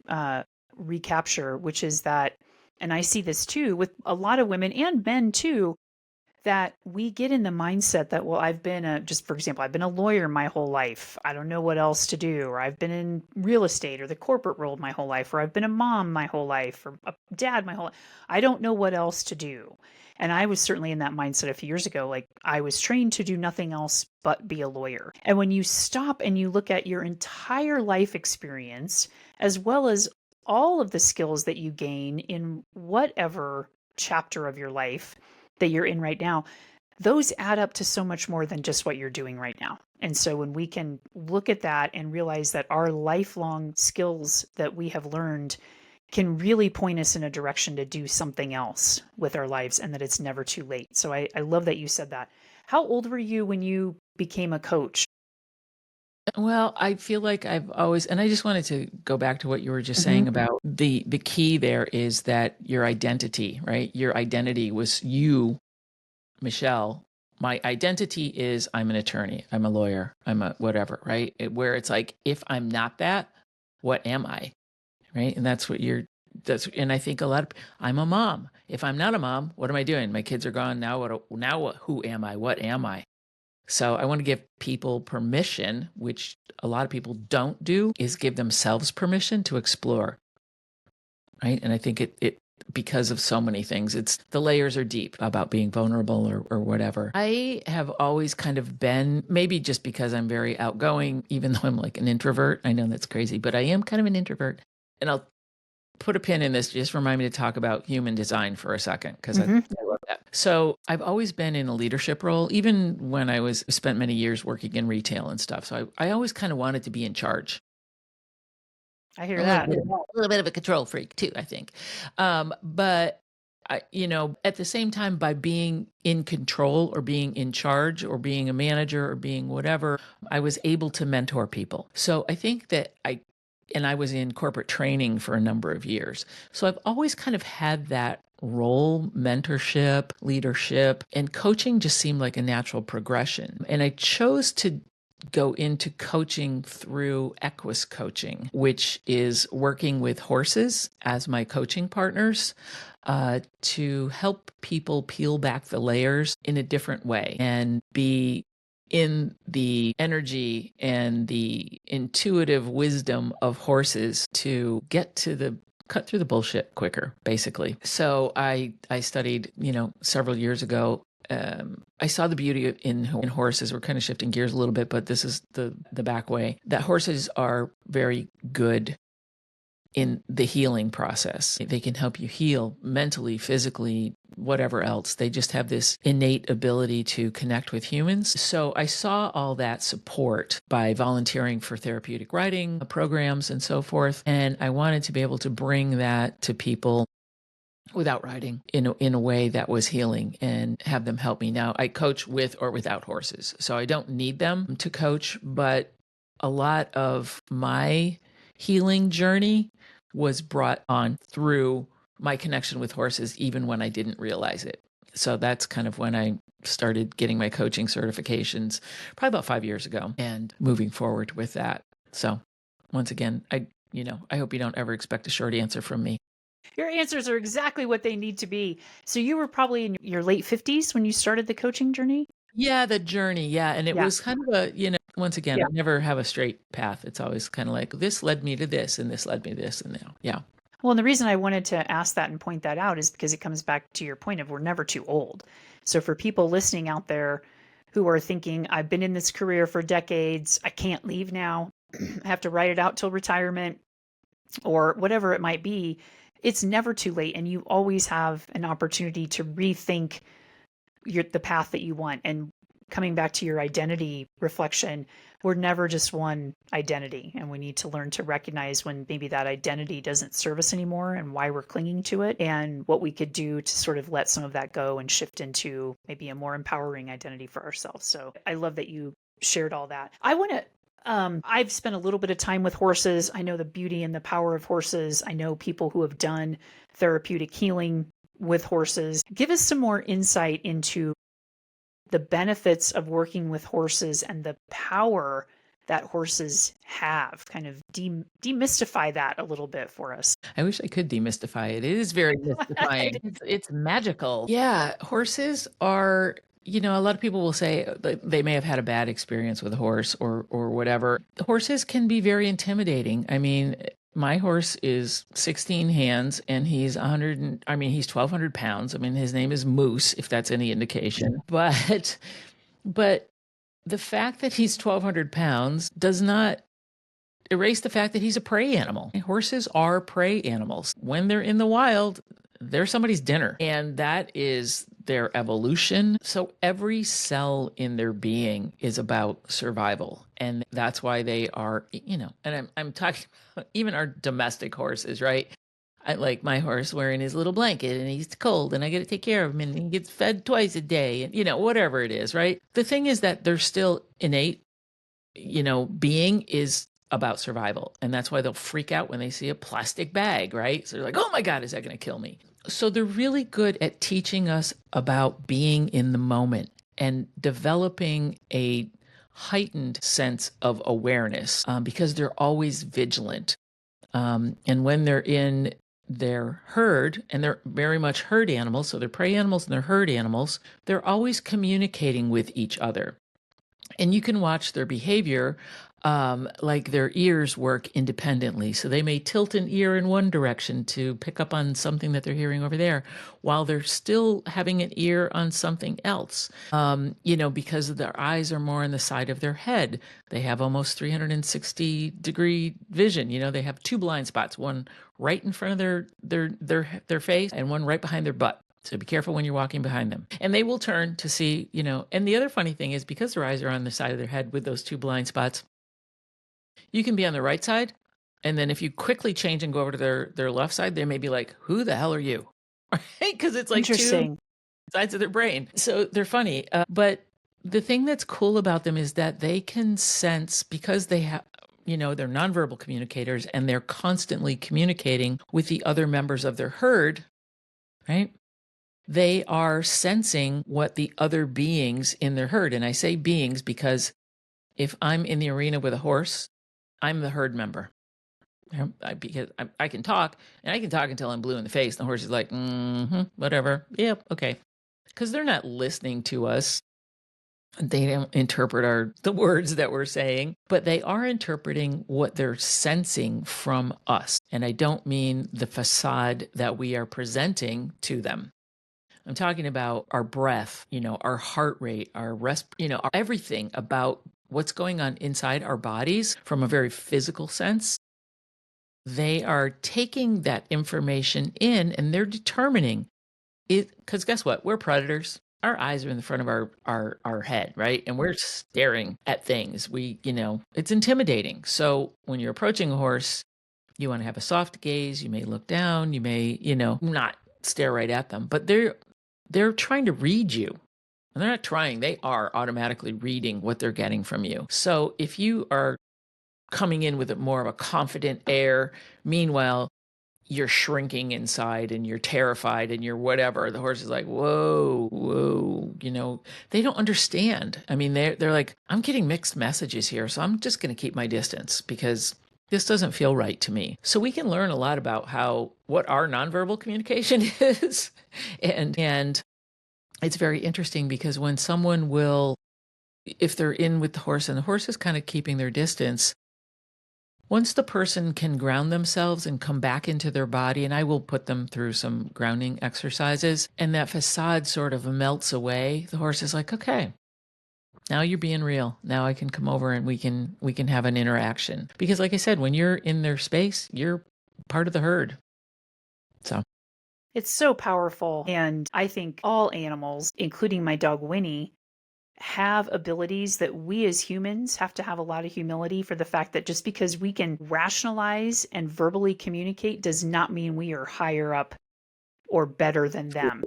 to recapture, which is that, and I see this too with a lot of women and men too, that we get in the mindset that, well, just for example, I've been a lawyer my whole life. I don't know what else to do. Or I've been in real estate or the corporate world my whole life. Or I've been a mom my whole life or a dad my whole life. I don't know what else to do. And I was certainly in that mindset a few years ago. Like, I was trained to do nothing else but be a lawyer. And when you stop and you look at your entire life experience, as well as all of the skills that you gain in whatever chapter of your life that you're in right now, those add up to so much more than just what you're doing right now. And so when we can look at that and realize that our lifelong skills that we have learned can really point us in a direction to do something else with our lives, and that it's never too late. So I love that you said that. How old were you when you became a coach? Well, I feel like I've always, and I just wanted to go back to what you were just saying about the key there is that your identity, right? Your identity was you, Michelle, my identity is I'm an attorney, I'm a lawyer, I'm a whatever, right? Where it's like, if I'm not that, what am I? Right. And and I think I'm a mom. If I'm not a mom, what am I doing? My kids are gone. Who am I? What am I? So I want to give people permission, which a lot of people don't do, is give themselves permission to explore. Right. And I think it because of so many things, the layers are deep about being vulnerable or whatever. I have always kind of been, maybe just because I'm very outgoing, even though I'm like an introvert. I know that's crazy, but I am kind of an introvert. And I'll put a pin in this, just remind me to talk about human design for a second, because I love that. So I've always been in a leadership role, even when I spent many years working in retail and stuff. So I always kind of wanted to be in charge. I hear that. A little bit of a control freak too, I think. But at the same time, by being in control or being in charge or being a manager or being whatever, I was able to mentor people. So I think that I was in corporate training for a number of years. So I've always kind of had that role, mentorship, leadership, and coaching just seemed like a natural progression. And I chose to go into coaching through Equis coaching, which is working with horses as my coaching partners, to help people peel back the layers in a different way and be in the energy and the intuitive wisdom of horses to cut through the bullshit quicker, basically. So I studied, several years ago. I saw the beauty in horses. We're kind of shifting gears a little bit, but this is the back way, that horses are very good in the healing process. They can help you heal mentally, physically, whatever else. They just have this innate ability to connect with humans. So I saw all that support by volunteering for therapeutic riding programs and so forth. And I wanted to be able to bring that to people without riding in a way that was healing and have them help me. Now, I coach with or without horses, so I don't need them to coach, but a lot of my healing journey was brought on through my connection with horses, even when I didn't realize it. So that's kind of when I started getting my coaching certifications, probably about 5 years ago, and moving forward with that. So once again, I hope you don't ever expect a short answer from me. Your answers are exactly what they need to be. So you were probably in your late 50s when you started the coaching journey? Yeah, the journey. Yeah. And it was kind of once again, Yeah. I never have a straight path. It's always kind of like, this led me to this and this led me to this. And now, yeah. Well, and the reason I wanted to ask that and point that out is because it comes back to your point of we're never too old. So for people listening out there who are thinking, I've been in this career for decades, I can't leave now, I have to write it out till retirement or whatever it might be, it's never too late. And you always have an opportunity to rethink the path that you want. And coming back to your identity reflection, we're never just one identity. And we need to learn to recognize when maybe that identity doesn't serve us anymore and why we're clinging to it and what we could do to sort of let some of that go and shift into maybe a more empowering identity for ourselves. So I love that you shared all that. I want to I've spent a little bit of time with horses. I know the beauty and the power of horses. I know people who have done therapeutic healing with horses. Give us some more insight into the benefits of working with horses and the power that horses have. Kind of demystify that a little bit for us. I wish I could demystify it. It is very mystifying. It's magical. Yeah. Horses are, a lot of people will say they may have had a bad experience with a horse or whatever. Horses can be very intimidating. I mean, my horse is 16 hands and he's 1,200 pounds. I mean, his name is Moose, if that's any indication. But the fact that he's 1,200 pounds does not erase the fact that he's a prey animal. Horses are prey animals. When they're in the wild, they're somebody's dinner, and that is their evolution. So every cell in their being is about survival. And that's why they are, and I'm talking about even our domestic horses, right? I like my horse wearing his little blanket and he's cold and I got to take care of him and he gets fed twice a day and, whatever it is, right? The thing is that they're still innate, being is about survival. And that's why they'll freak out when they see a plastic bag, right? So they're like, oh my God, is that going to kill me? So they're really good at teaching us about being in the moment and developing a heightened sense of awareness because they're always vigilant. And when they're in their herd, and they're very much herd animals, so they're prey animals and they're herd animals, they're always communicating with each other. And you can watch their behavior like their ears work independently. So they may tilt an ear in one direction to pick up on something that they're hearing over there while they're still having an ear on something else. Because their eyes are more on the side of their head. They have almost 360-degree vision. They have two blind spots, one right in front of their face and one right behind their butt. So be careful when you're walking behind them. And they will turn to see, and the other funny thing is because their eyes are on the side of their head with those two blind spots, you can be on the right side. And then if you quickly change and go over to their left side, they may be like, who the hell are you? Right? Because it's like two sides of their brain. So they're funny. But the thing that's cool about them is that they can sense, because they have, they're nonverbal communicators and they're constantly communicating with the other members of their herd, right? They are sensing what the other beings in their herd, and I say beings because if I'm in the arena with a horse, I'm the herd member. Because I can talk, and I can talk until I'm blue in the face. And the horse is like, whatever. Yep, okay. Because they're not listening to us. They don't interpret the words that we're saying, but they are interpreting what they're sensing from us. And I don't mean the facade that we are presenting to them. I'm talking about our breath, our heart rate, our everything about what's going on inside our bodies from a very physical sense. They are taking that information in and they're determining it, because guess what? We're predators. Our eyes are in the front of our head, right? And we're staring at things. It's intimidating. So when you're approaching a horse, you want to have a soft gaze. You may look down. You may, not stare right at them, but they're trying to read you. And they're not trying, they are automatically reading what they're getting from you. So if you are coming in with more of a confident air, meanwhile, you're shrinking inside and you're terrified and you're whatever, the horse is like, whoa, they don't understand. I mean, they're like, I'm getting mixed messages here, so I'm just going to keep my distance because this doesn't feel right to me. So we can learn a lot about what our nonverbal communication is. And it's very interesting because when someone if they're in with the horse and the horse is kind of keeping their distance, once the person can ground themselves and come back into their body, and I will put them through some grounding exercises, and that facade sort of melts away, the horse is like, okay, now you're being real. Now I can come over and we can have an interaction. Because like I said, when you're in their space, you're part of the herd. So it's so powerful. And I think all animals, including my dog Winnie, have abilities that we as humans have to have a lot of humility for the fact that just because we can rationalize and verbally communicate does not mean we are higher up or better than them.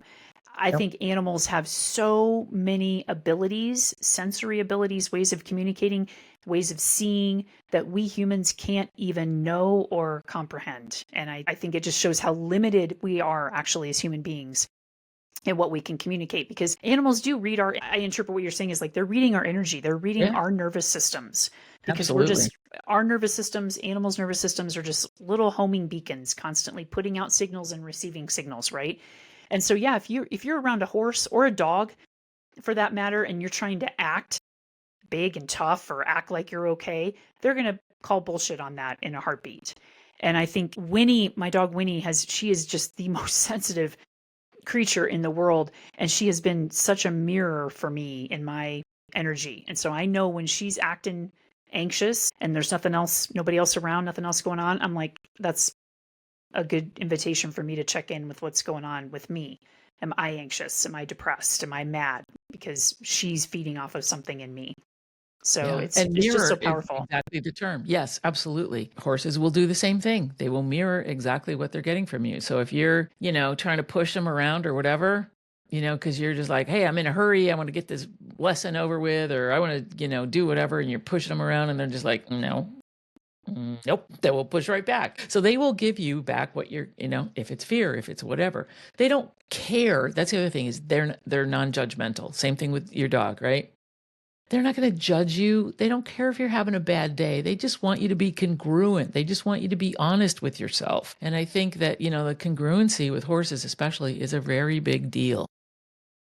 I think animals have so many abilities, sensory abilities, ways of communicating, ways of seeing that we humans can't even know or comprehend. And I think it just shows how limited we are actually as human beings and what we can communicate, because animals do read I interpret what you're saying is like they're reading our energy. They're reading our nervous systems, because our nervous systems, animals' nervous systems are just little homing beacons constantly putting out signals and receiving signals, right? And so, yeah, if you're around a horse or a dog for that matter, and you're trying to act big and tough or act like you're okay, they're going to call bullshit on that in a heartbeat. And I think Winnie, my dog Winnie, she is just the most sensitive creature in the world, and she has been such a mirror for me in my energy. And so I know when she's acting anxious and there's nobody else around, nothing else going on, I'm like, that's a good invitation for me to check in with what's going on with me. Am I anxious? Am I depressed? Am I mad? Because she's feeding off of something in me. So it's just so powerful. Exactly the term. Yes, absolutely. Horses will do the same thing. They will mirror exactly what they're getting from you. So if you're, trying to push them around or whatever, because you're just like, hey, I'm in a hurry. I want to get this lesson over with, or I want to, do whatever. And you're pushing them around and they're just like, no, Nope, they will push right back. So they will give you back what you're, if it's fear, if it's whatever. They don't care. That's the other thing is they're non-judgmental. Same thing with your dog, right? They're not going to judge you. They don't care if you're having a bad day. They just want you to be congruent. They just want you to be honest with yourself. And I think that, the congruency with horses especially is a very big deal.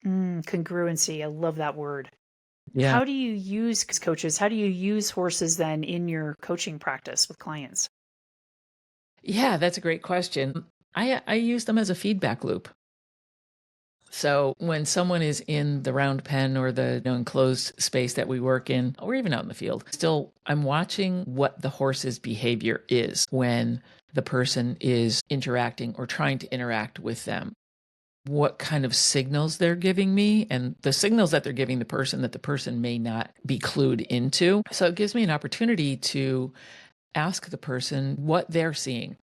Congruency. I love that word. Yeah. How do you use coaches? How do you use horses then in your coaching practice with clients? Yeah, that's a great question. I use them as a feedback loop. So when someone is in the round pen or the enclosed space that we work in, or even out in the field, still I'm watching what the horse's behavior is when the person is interacting or trying to interact with them. What kind of signals they're giving me and the signals that they're giving the person that the person may not be clued into. So it gives me an opportunity to ask the person what they're seeing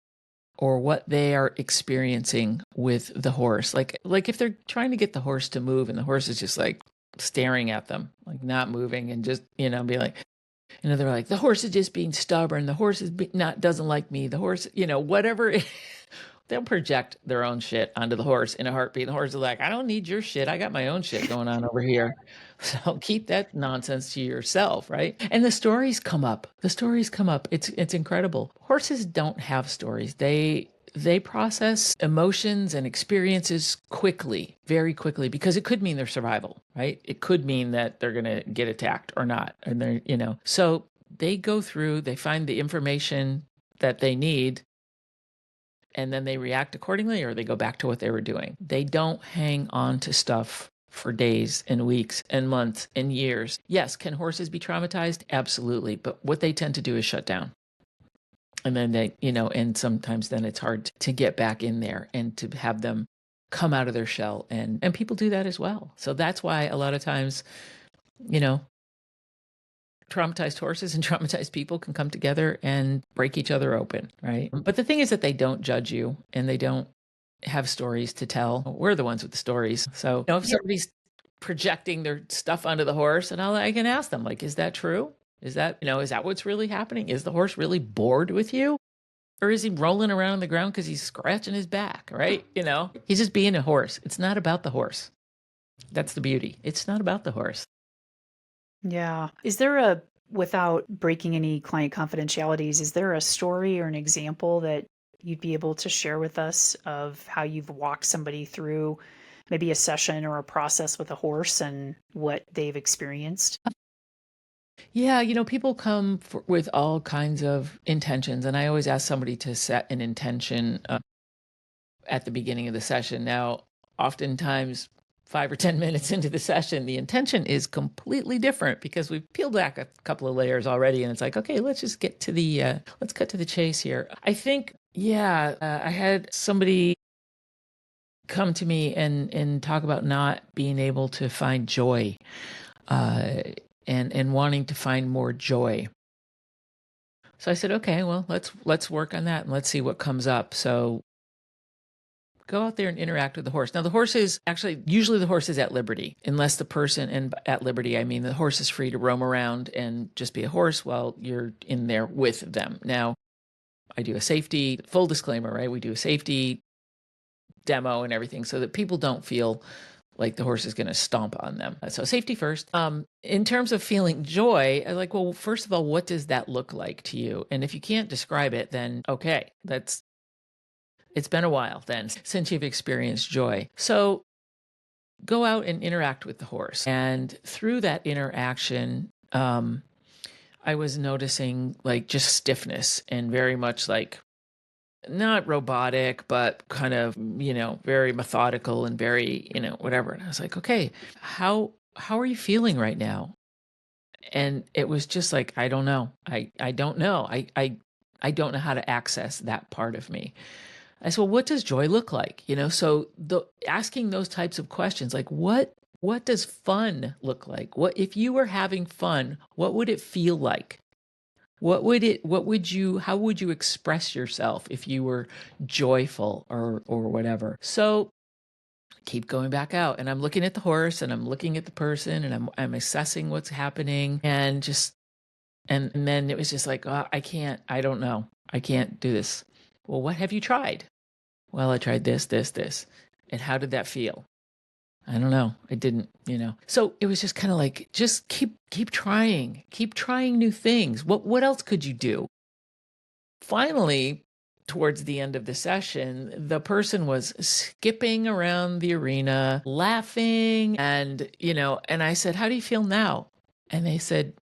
or what they are experiencing with the horse. Like if they're trying to get the horse to move and the horse is just like staring at them, like not moving and just, be like, they're like, the horse is just being stubborn. The horse is doesn't like me. The horse, whatever. They'll project their own shit onto the horse in a heartbeat. The horse is like, I don't need your shit. I got my own shit going on over here. So keep that nonsense to yourself, right? And the stories come up. It's incredible. Horses don't have stories. They process emotions and experiences quickly, very quickly, because it could mean their survival, right? It could mean that they're going to get attacked or not. And they're, so they go through, they find the information that they need, and then they react accordingly or they go back to what they were doing. They don't hang on to stuff for days and weeks and months and years. Yes, can horses be traumatized? Absolutely. But what they tend to do is shut down. And then they, and sometimes then it's hard to get back in there and to have them come out of their shell. And people do that as well. So that's why a lot of times, traumatized horses and traumatized people can come together and break each other open, right? But the thing is that they don't judge you and they don't have stories to tell. We're the ones with the stories. So if somebody's projecting their stuff onto the horse, and I can ask them, like, is that true? Is that what's really happening? Is the horse really bored with you? Or is he rolling around on the ground because he's scratching his back, right? He's just being a horse. It's not about the horse. That's the beauty. It's not about the horse. Yeah. Without breaking any client confidentialities, is there a story or an example that you'd be able to share with us of how you've walked somebody through maybe a session or a process with a horse and what they've experienced? Yeah, people come with all kinds of intentions, and I always ask somebody to set an intention at the beginning of the session. Now, oftentimes 5 or 10 minutes into the session, the intention is completely different because we've peeled back a couple of layers already. And it's like, okay, let's just get to let's cut to the chase here. I think, I had somebody come to me and talk about not being able to find joy and wanting to find more joy. So I said, okay, well, let's work on that and let's see what comes up. So go out there and interact with the horse. Now, usually the horse is at liberty, unless the person, and at liberty, I mean the horse is free to roam around and just be a horse while you're in there with them. Now, I do a safety, full disclaimer, right? We do a safety demo and everything so that people don't feel like the horse is going to stomp on them. So safety first. In terms of feeling joy, I'm like, well, first of all, what does that look like to you? And if you can't describe it, then okay, it's been a while then since you've experienced joy. So go out and interact with the horse. And through that interaction, I was noticing like just stiffness and very much like not robotic, but kind of, very methodical and very, whatever. And I was like, okay, how are you feeling right now? And it was just like, I don't know. I don't know. I don't know how to access that part of me. I said, well, what does joy look like? So asking those types of questions, like what does fun look like? What if you were having fun, what would it feel like? How would you express yourself if you were joyful or whatever? So keep going back out and I'm looking at the horse and I'm looking at the person and I'm assessing what's happening and just And then it was just like, oh, I don't know. I can't do this. Well, what have you tried? Well, I tried this, this, this. And how did that feel? I don't know. I didn't. So it was just kind of like, just keep trying new things. What else could you do? Finally, towards the end of the session, the person was skipping around the arena, laughing, and I said, "How do you feel now?" And they said,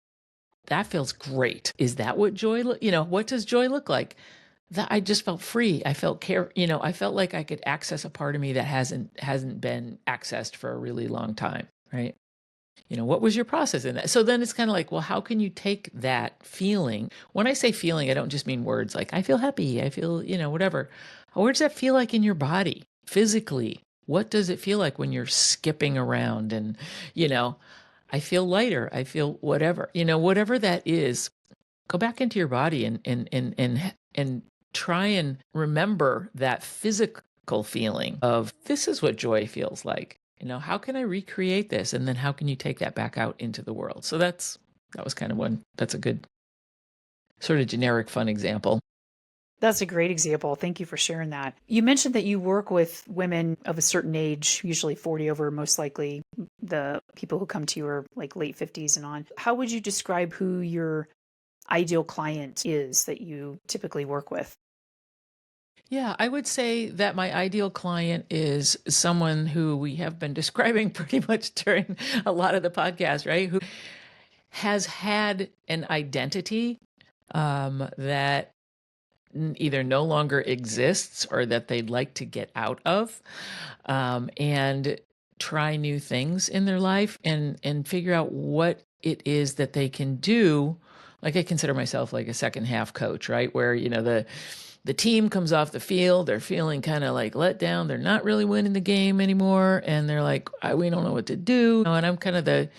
"That feels great." Is that what joy what does joy look like? That I just felt free. I felt I felt like I could access a part of me that hasn't been accessed for a really long time, right? What was your process in that? So then it's kind of like, well, how can you take that feeling? When I say feeling, I don't just mean words like I feel happy, I feel, whatever. Where does that feel like in your body physically? What does it feel like when you're skipping around and, you know, I feel lighter, I feel whatever, whatever that is, go back into your body and try and remember that physical feeling of this is what joy feels like. How can I recreate this? And then how can you take that back out into the world? So that was kind of that's a good sort of generic fun example. That's a great example. Thank you for sharing that. You mentioned that you work with women of a certain age, usually 40 over, most likely. The people who come to you are like late 50s and on. How would you describe who your ideal client is that you typically work with? Yeah, I would say that my ideal client is someone who we have been describing pretty much during a lot of the podcast, right? Who has had an identity that either no longer exists or that they'd like to get out of, and try new things in their life and figure out what it is that they can do. Like I consider myself like a second half coach, right? Where, the team comes off the field, they're feeling kind of like let down. They're not really winning the game anymore. And they're like, we don't know what to do. And I'm kind of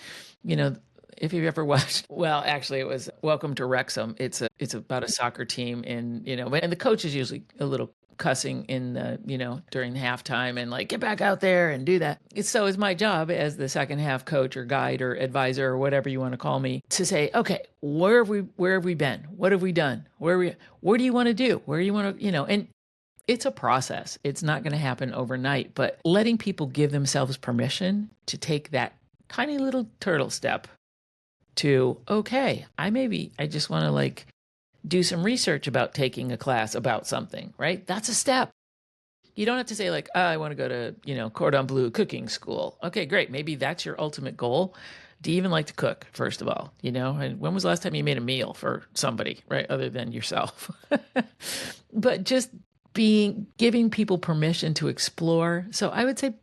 you know, if you've ever watched, well, actually it was Welcome to Wrexham. It's about a soccer team and the coach is usually a little cussing in during halftime and like, get back out there and do that. It's my job as the second half coach or guide or advisor or whatever you want to call me to say, okay, where have we been? What have we done? Where do you want to do? Where do you want to, and it's a process. It's not going to happen overnight, but letting people give themselves permission to take that tiny little turtle step to, okay, I just want to like do some research about taking a class about something, right? That's a step. You don't have to say like, I want to go to, cordon bleu cooking school. Okay, great. Maybe that's your ultimate goal. Do you even like to cook, first of all? And when was the last time you made a meal for somebody, right? Other than yourself. But just giving people permission to explore. So I would say,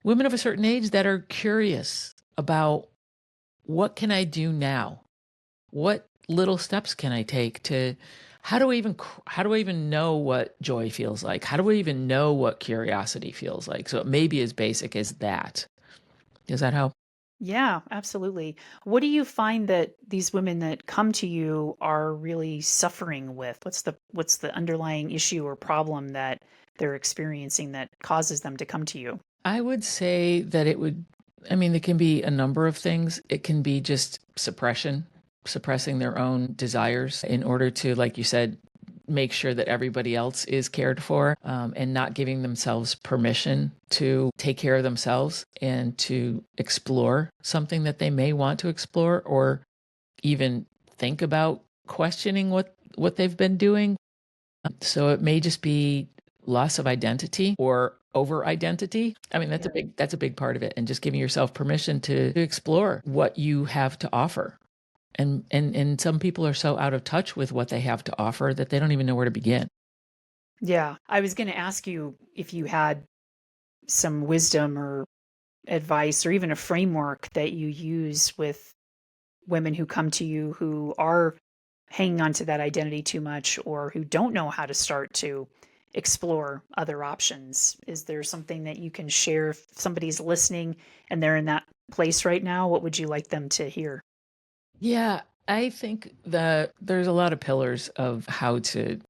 women of a certain age that are curious about what can I do now? What little steps can I take to how do I even know what joy feels like? How do I even know what curiosity feels like? So it may be as basic as that. Does that help? Yeah, absolutely. What do you find that these women that come to you are really suffering with? What's the underlying issue or problem that they're experiencing that causes them to come to you? I would say that there can be a number of things. It can be just suppressing their own desires in order to, like you said, make sure that everybody else is cared for, and not giving themselves permission to take care of themselves and to explore something that they may want to explore or even think about questioning what they've been doing. So it may just be loss of identity or over identity. I mean, that's a big part of it. And just giving yourself permission to explore what you have to offer. And some people are so out of touch with what they have to offer that they don't even know where to begin. Yeah, I was going to ask you if you had some wisdom or advice or even a framework that you use with women who come to you who are hanging on to that identity too much or who don't know how to start to explore other options. Is there something that you can share if somebody's listening and they're in that place right now? What would you like them to hear? Yeah, I think that there's a lot of pillars of how to,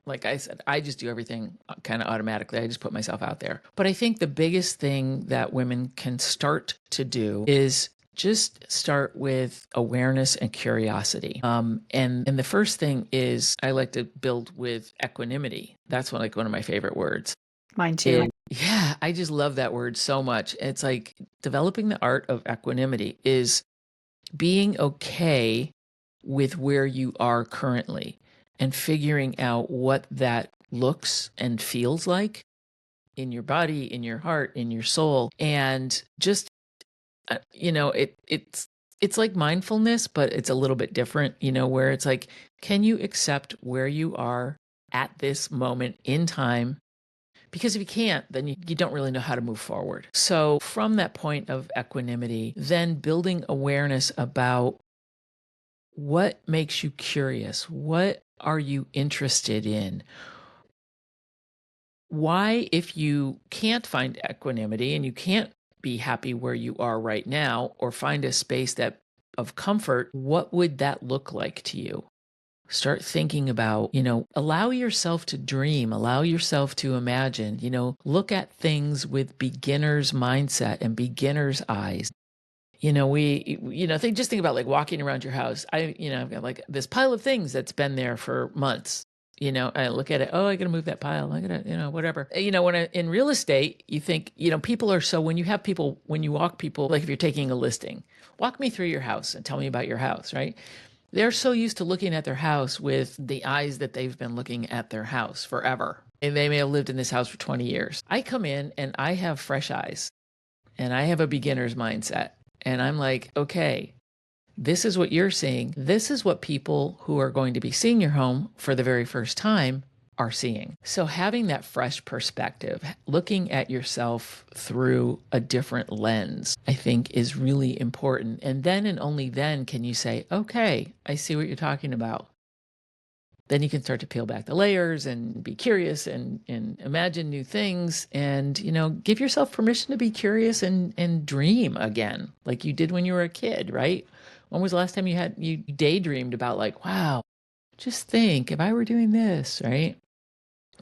like I said, I just do everything kind of automatically. I just put myself out there. But I think the biggest thing that women can start to do is just start with awareness and curiosity. And the first thing is I like to build with equanimity. That's one of my favorite words. Mine too. Yeah, I just love that word so much. It's like developing the art of equanimity is being okay with where you are currently and figuring out what that looks and feels like in your body, in your heart, in your soul. And just, it's like mindfulness, but it's a little bit different, where it's like, can you accept where you are at this moment in time? Because if you can't, then you don't really know how to move forward. So from that point of equanimity, then building awareness about what makes you curious, what are you interested in? Why, if you can't find equanimity and you can't be happy where you are right now, or find a space that of comfort, what would that look like to you? Start thinking about, allow yourself to dream, allow yourself to imagine, look at things with beginner's mindset and beginner's eyes. Just think about like walking around your house. I've got like this pile of things that's been there for months. I look at it. Oh, I got to move that pile. I got to, whatever. In real estate, you think, people are so, when you walk people, like if you're taking a listing, walk me through your house and tell me about your house, right? They're so used to looking at their house with the eyes that they've been looking at their house forever. And they may have lived in this house for 20 years. I come in and I have fresh eyes and I have a beginner's mindset. And I'm like, okay, this is what you're seeing. This is what people who are going to be seeing your home for the very first time are seeing. So having that fresh perspective, looking at yourself through a different lens, I think is really important. And then and only then can you say, okay, I see what you're talking about. Then you can start to peel back the layers and be curious and imagine new things and, give yourself permission to be curious and dream again, like you did when you were a kid, right? When was the last time you daydreamed about like, wow, just think if I were doing this, right?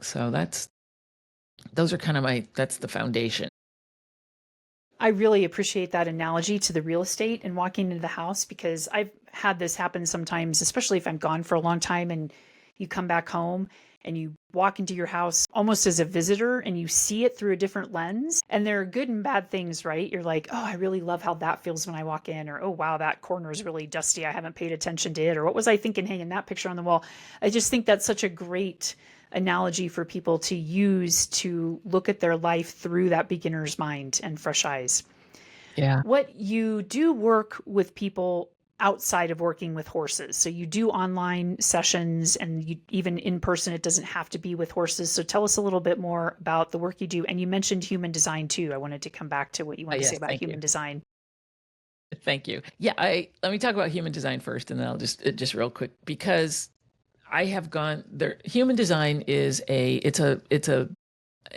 So that's the foundation. I really appreciate that analogy to the real estate and walking into the house, because I've had this happen sometimes, especially if I'm gone for a long time and you come back home and you walk into your house almost as a visitor and you see it through a different lens. And there are good and bad things, right? You're like, oh, I really love how that feels when I walk in, or, oh, wow, that corner is really dusty. I haven't paid attention to it. Or what was I thinking hanging that picture on the wall? I just think that's such a great analogy for people to use to look at their life through that beginner's mind and fresh eyes. Yeah. What you do work with people outside of working with horses. So you do online sessions and you even in person, it doesn't have to be with horses. So tell us a little bit more about the work you do. And you mentioned human design too. I wanted to come back to what you wanted to say about human design. Thank you. Yeah, let me talk about human design first, and then I'll just real quick, because I have gone there. Human design is and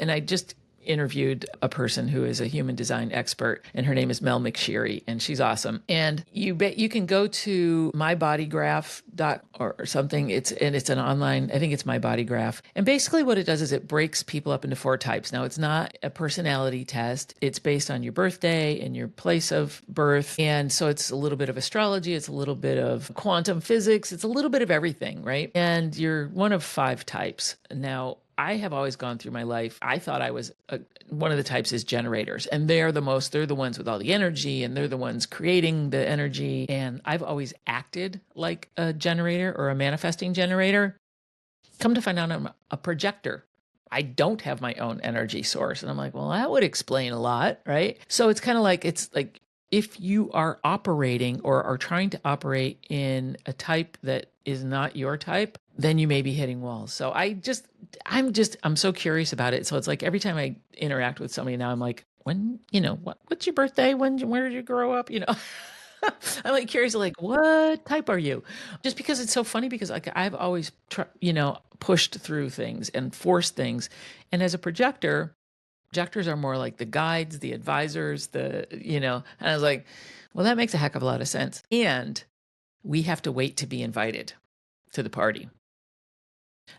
I just interviewed a person who is a human design expert, and her name is Mel McSherry, and she's awesome. And you can go to mybodygraph or something. It's an online, I think it's My Body Graph. And basically what it does is it breaks people up into 4 types. Now, it's not a personality test. It's based on your birthday and your place of birth. And so it's a little bit of astrology, it's a little bit of quantum physics, it's a little bit of everything, right? And you're one of 5 types. Now, I have always gone through my life. I thought I was one of the types is generators, and they're the ones with all the energy, and they're the ones creating the energy. And I've always acted like a generator or a manifesting generator. Come to find out, I'm a projector. I don't have my own energy source. And I'm like, well, that would explain a lot, right? So it's like if you are operating or are trying to operate in a type that is not your type, then you may be hitting walls. So I'm so curious about it. So it's like every time I interact with somebody now, I'm like, what's your birthday? Where did you grow up? I'm like curious, like, what type are you? Just because it's so funny, because like I've always, pushed through things and forced things. And as a projectors are more like the guides, the advisors, and I was like, well, that makes a heck of a lot of sense. And we have to wait to be invited to the party.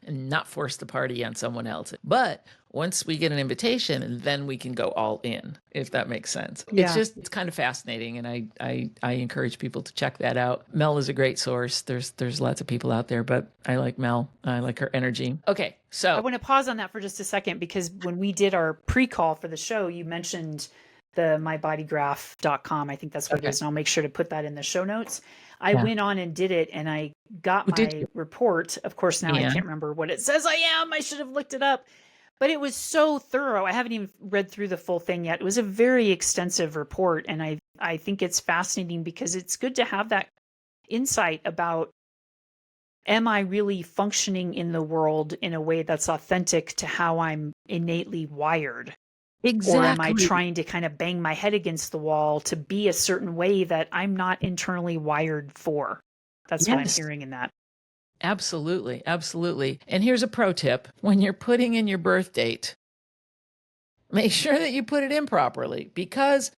and not force the party on someone else. But once we get an invitation, then we can go all in, if that makes sense. Yeah. It's kind of fascinating. And I encourage people to check that out. Mel is a great source. There's lots of people out there, but I like Mel. I like her energy. Okay. I So want to pause on that for just a second, because when we did our pre-call for the show, you mentioned the mybodygraph.com. I think that's what it okay. is. And I'll make sure to put that in the show notes. I Yeah. went on and did it, and I got Who did my you? report. Of course, now I Yeah. can't remember what it says I am. I should have looked it up. But it was so thorough. I haven't even read through the full thing yet. It was a very extensive report, and I think it's fascinating because it's good to have that insight about, am I really functioning in the world in a way that's authentic to how I'm innately wired? Or am I Exactly. trying to kind of bang my head against the wall to be a certain way that I'm not internally wired for? That's what I'm Yes. hearing in that. Absolutely. Absolutely. And here's a pro tip. When you're putting in your birth date, make sure that you put it in properly, because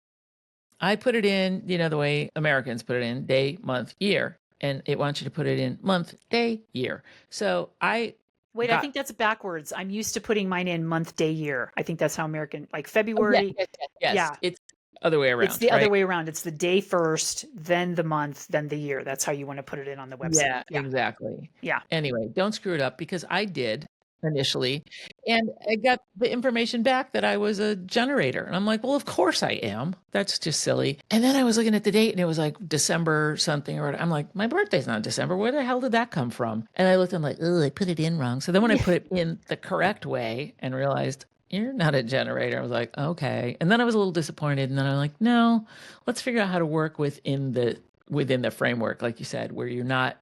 I put it in, the way Americans put it in: day, month, year. And it wants you to put it in month, day, year. So I Wait, I got, think that's backwards. I'm used to putting mine in month, day, year. I think that's how American, like oh, yeah, February. yes, yes, yes. Yeah, It's other way it's around, the other right? way around. It's the day first, then the month, then the year. That's how you want to put it in on the website. Yeah, Yeah. exactly. Yeah. Anyway, don't screw it up, because I did initially, and I got the information back that I was a generator. And I'm like, well, of course I am. That's just silly. And then I was looking at the date, and it was like December something or whatever. I'm like, my birthday's not December. Where the hell did that come from? And I looked, I'm like, oh, I put it in wrong. So then when I put it in the correct way and realized, you're not a generator, I was like, okay. And then I was a little disappointed. And then I'm like, no, let's figure out how to work within the framework, like you said, where you're not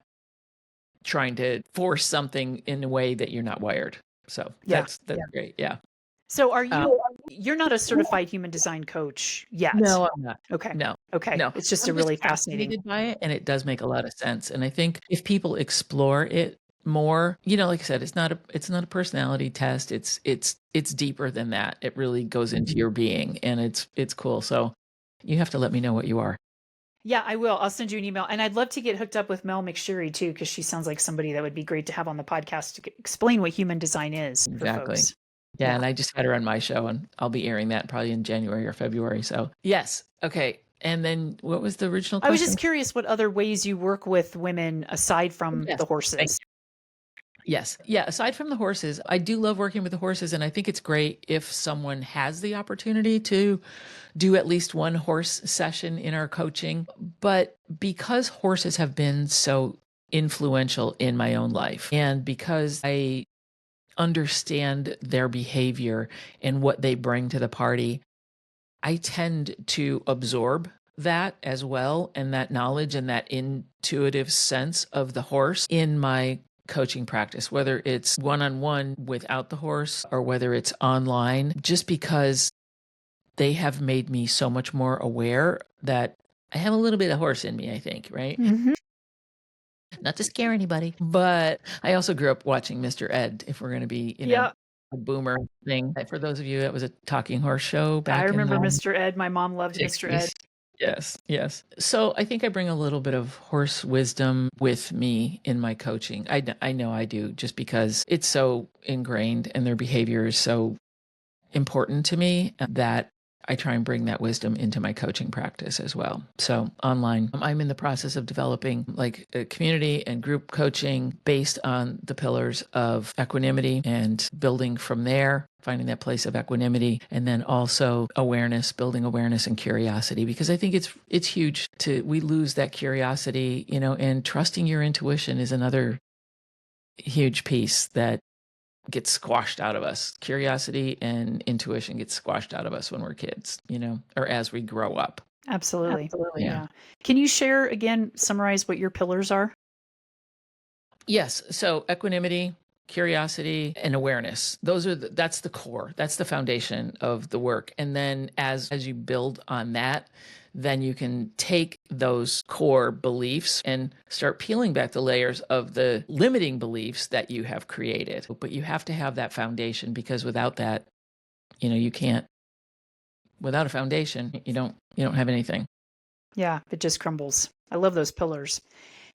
trying to force something in a way that you're not wired. So Yeah. that's great. Yeah. So Um, you're not a certified human design coach yet. no, I'm not. Okay. No, Okay. no. It's just a I'm just really fascinating. fascinated by it, and it does make a lot of sense. And I think if people explore it more, like I said, it's not a personality test. It's deeper than that. It really goes into your being, and it's cool. So you have to let me know what you are. Yeah, I will. I'll send you an email. And I'd love to get hooked up with Mel McSherry too, because she sounds like somebody that would be great to have on the podcast to explain what human design is for Exactly. folks. Yeah, Yeah. and I just had her on my show, and I'll be airing that probably in January or February. So yes, okay. And then what was the original I was question? just curious what other ways you work with women aside from Yes, the thank horses. Yes. Yeah. Aside from the horses, I do love working with the horses. And I think it's great if someone has the opportunity to do at least one horse session in our coaching. But because horses have been so influential in my own life, and because I understand their behavior and what they bring to the party, I tend to absorb that as well, and that knowledge and that intuitive sense of the horse in my coaching practice, whether it's one on one without the horse or whether it's online, just because they have made me so much more aware that I have a little bit of horse in me, I think, right? Mm-hmm. Not to scare anybody, but I also grew up watching Mr. Ed, if we're going to be, Yeah. a boomer thing. For those of you, that was a talking horse show I back in remember the Mr. Ed. My mom loved Mr. Ed. 60s. Yes, yes. So I think I bring a little bit of horse wisdom with me in my coaching. I know I do, just because it's so ingrained and their behavior is so important to me that I try and bring that wisdom into my coaching practice as well. So online, I'm in the process of developing like a community and group coaching based on the pillars of equanimity, and building from there, finding that place of equanimity, and then also awareness, building awareness and curiosity, because I think it's huge we lose that curiosity, and trusting your intuition is another huge piece that gets squashed out of us. Curiosity and intuition gets squashed out of us when we're kids, or as we grow up. Absolutely. Absolutely. Yeah. Yeah. Can you share again, summarize what your pillars are? Yes. So equanimity, curiosity, and awareness. That's the core. That's the foundation of the work. And then as you build on that, then you can take those core beliefs and start peeling back the layers of the limiting beliefs that you have created. But you have to have that foundation, because without that, you can't, without a foundation, you don't have anything. Yeah, it just crumbles. I love those pillars.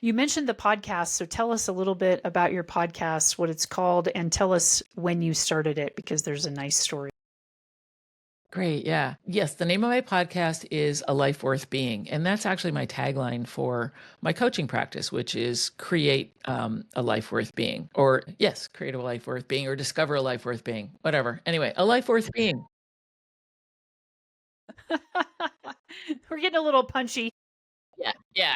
You mentioned the podcast, so tell us a little bit about your podcast, what it's called, and tell us when you started it, because there's a nice story. Great. Yeah. Yes. The name of my podcast is A Life Worth Being. And that's actually my tagline for my coaching practice, which is create a life worth being. Or, yes, create a life worth being or discover a life worth being, whatever. Anyway, a life worth being. We're getting a little punchy. Yeah. Yeah.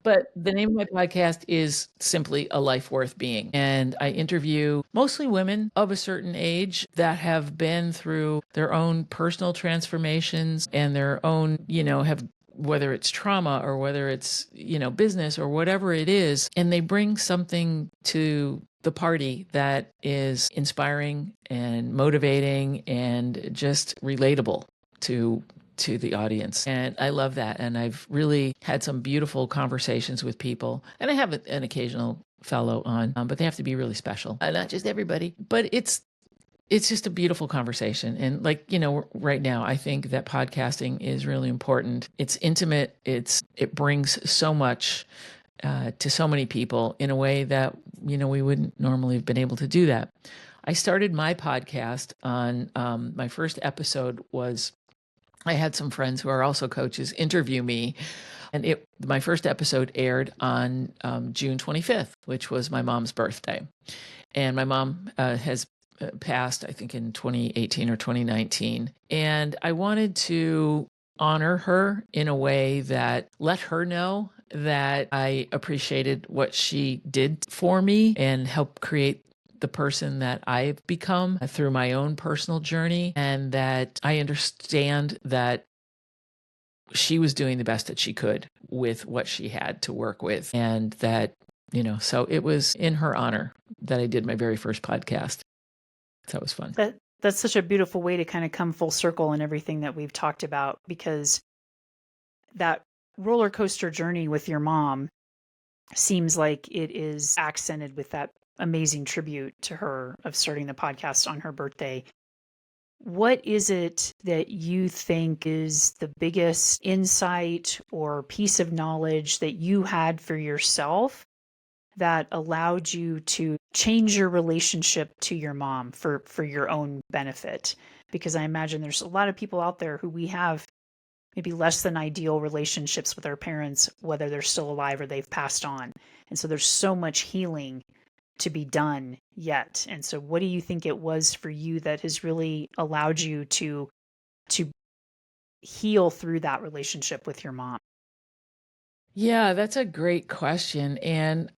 But the name of my podcast is simply A Life Worth Being. And I interview mostly women of a certain age that have been through their own personal transformations and their own, have whether it's trauma or whether it's, business or whatever it is. And they bring something to the party that is inspiring and motivating and just relatable to the audience. And I love that. And I've really had some beautiful conversations with people. And I have an occasional fellow on, but they have to be really special. Not just everybody, but it's just a beautiful conversation. And right now, I think that podcasting is really important. It's intimate. It brings so much to so many people in a way that, we wouldn't normally have been able to do that. I started my podcast on my first episode was I had some friends who are also coaches interview me, and my first episode aired on June 25th, which was my mom's birthday. And my mom has passed, I think, in 2018 or 2019. And I wanted to honor her in a way that let her know that I appreciated what she did for me and help create the person that I've become through my own personal journey, and that I understand that she was doing the best that she could with what she had to work with. And that, so it was in her honor that I did my very first podcast. That was fun. That's such a beautiful way to kind of come full circle in everything that we've talked about, because that roller coaster journey with your mom seems like it is accented with that amazing tribute to her of starting the podcast on her birthday. What is it that you think is the biggest insight or piece of knowledge that you had for yourself that allowed you to change your relationship to your mom for your own benefit? Because I imagine there's a lot of people out there who we have maybe less than ideal relationships with our parents, whether they're still alive or they've passed on. And so there's so much healing to be done yet. And so what do you think it was for you that has really allowed you to heal through that relationship with your mom? Yeah, that's a great question. And,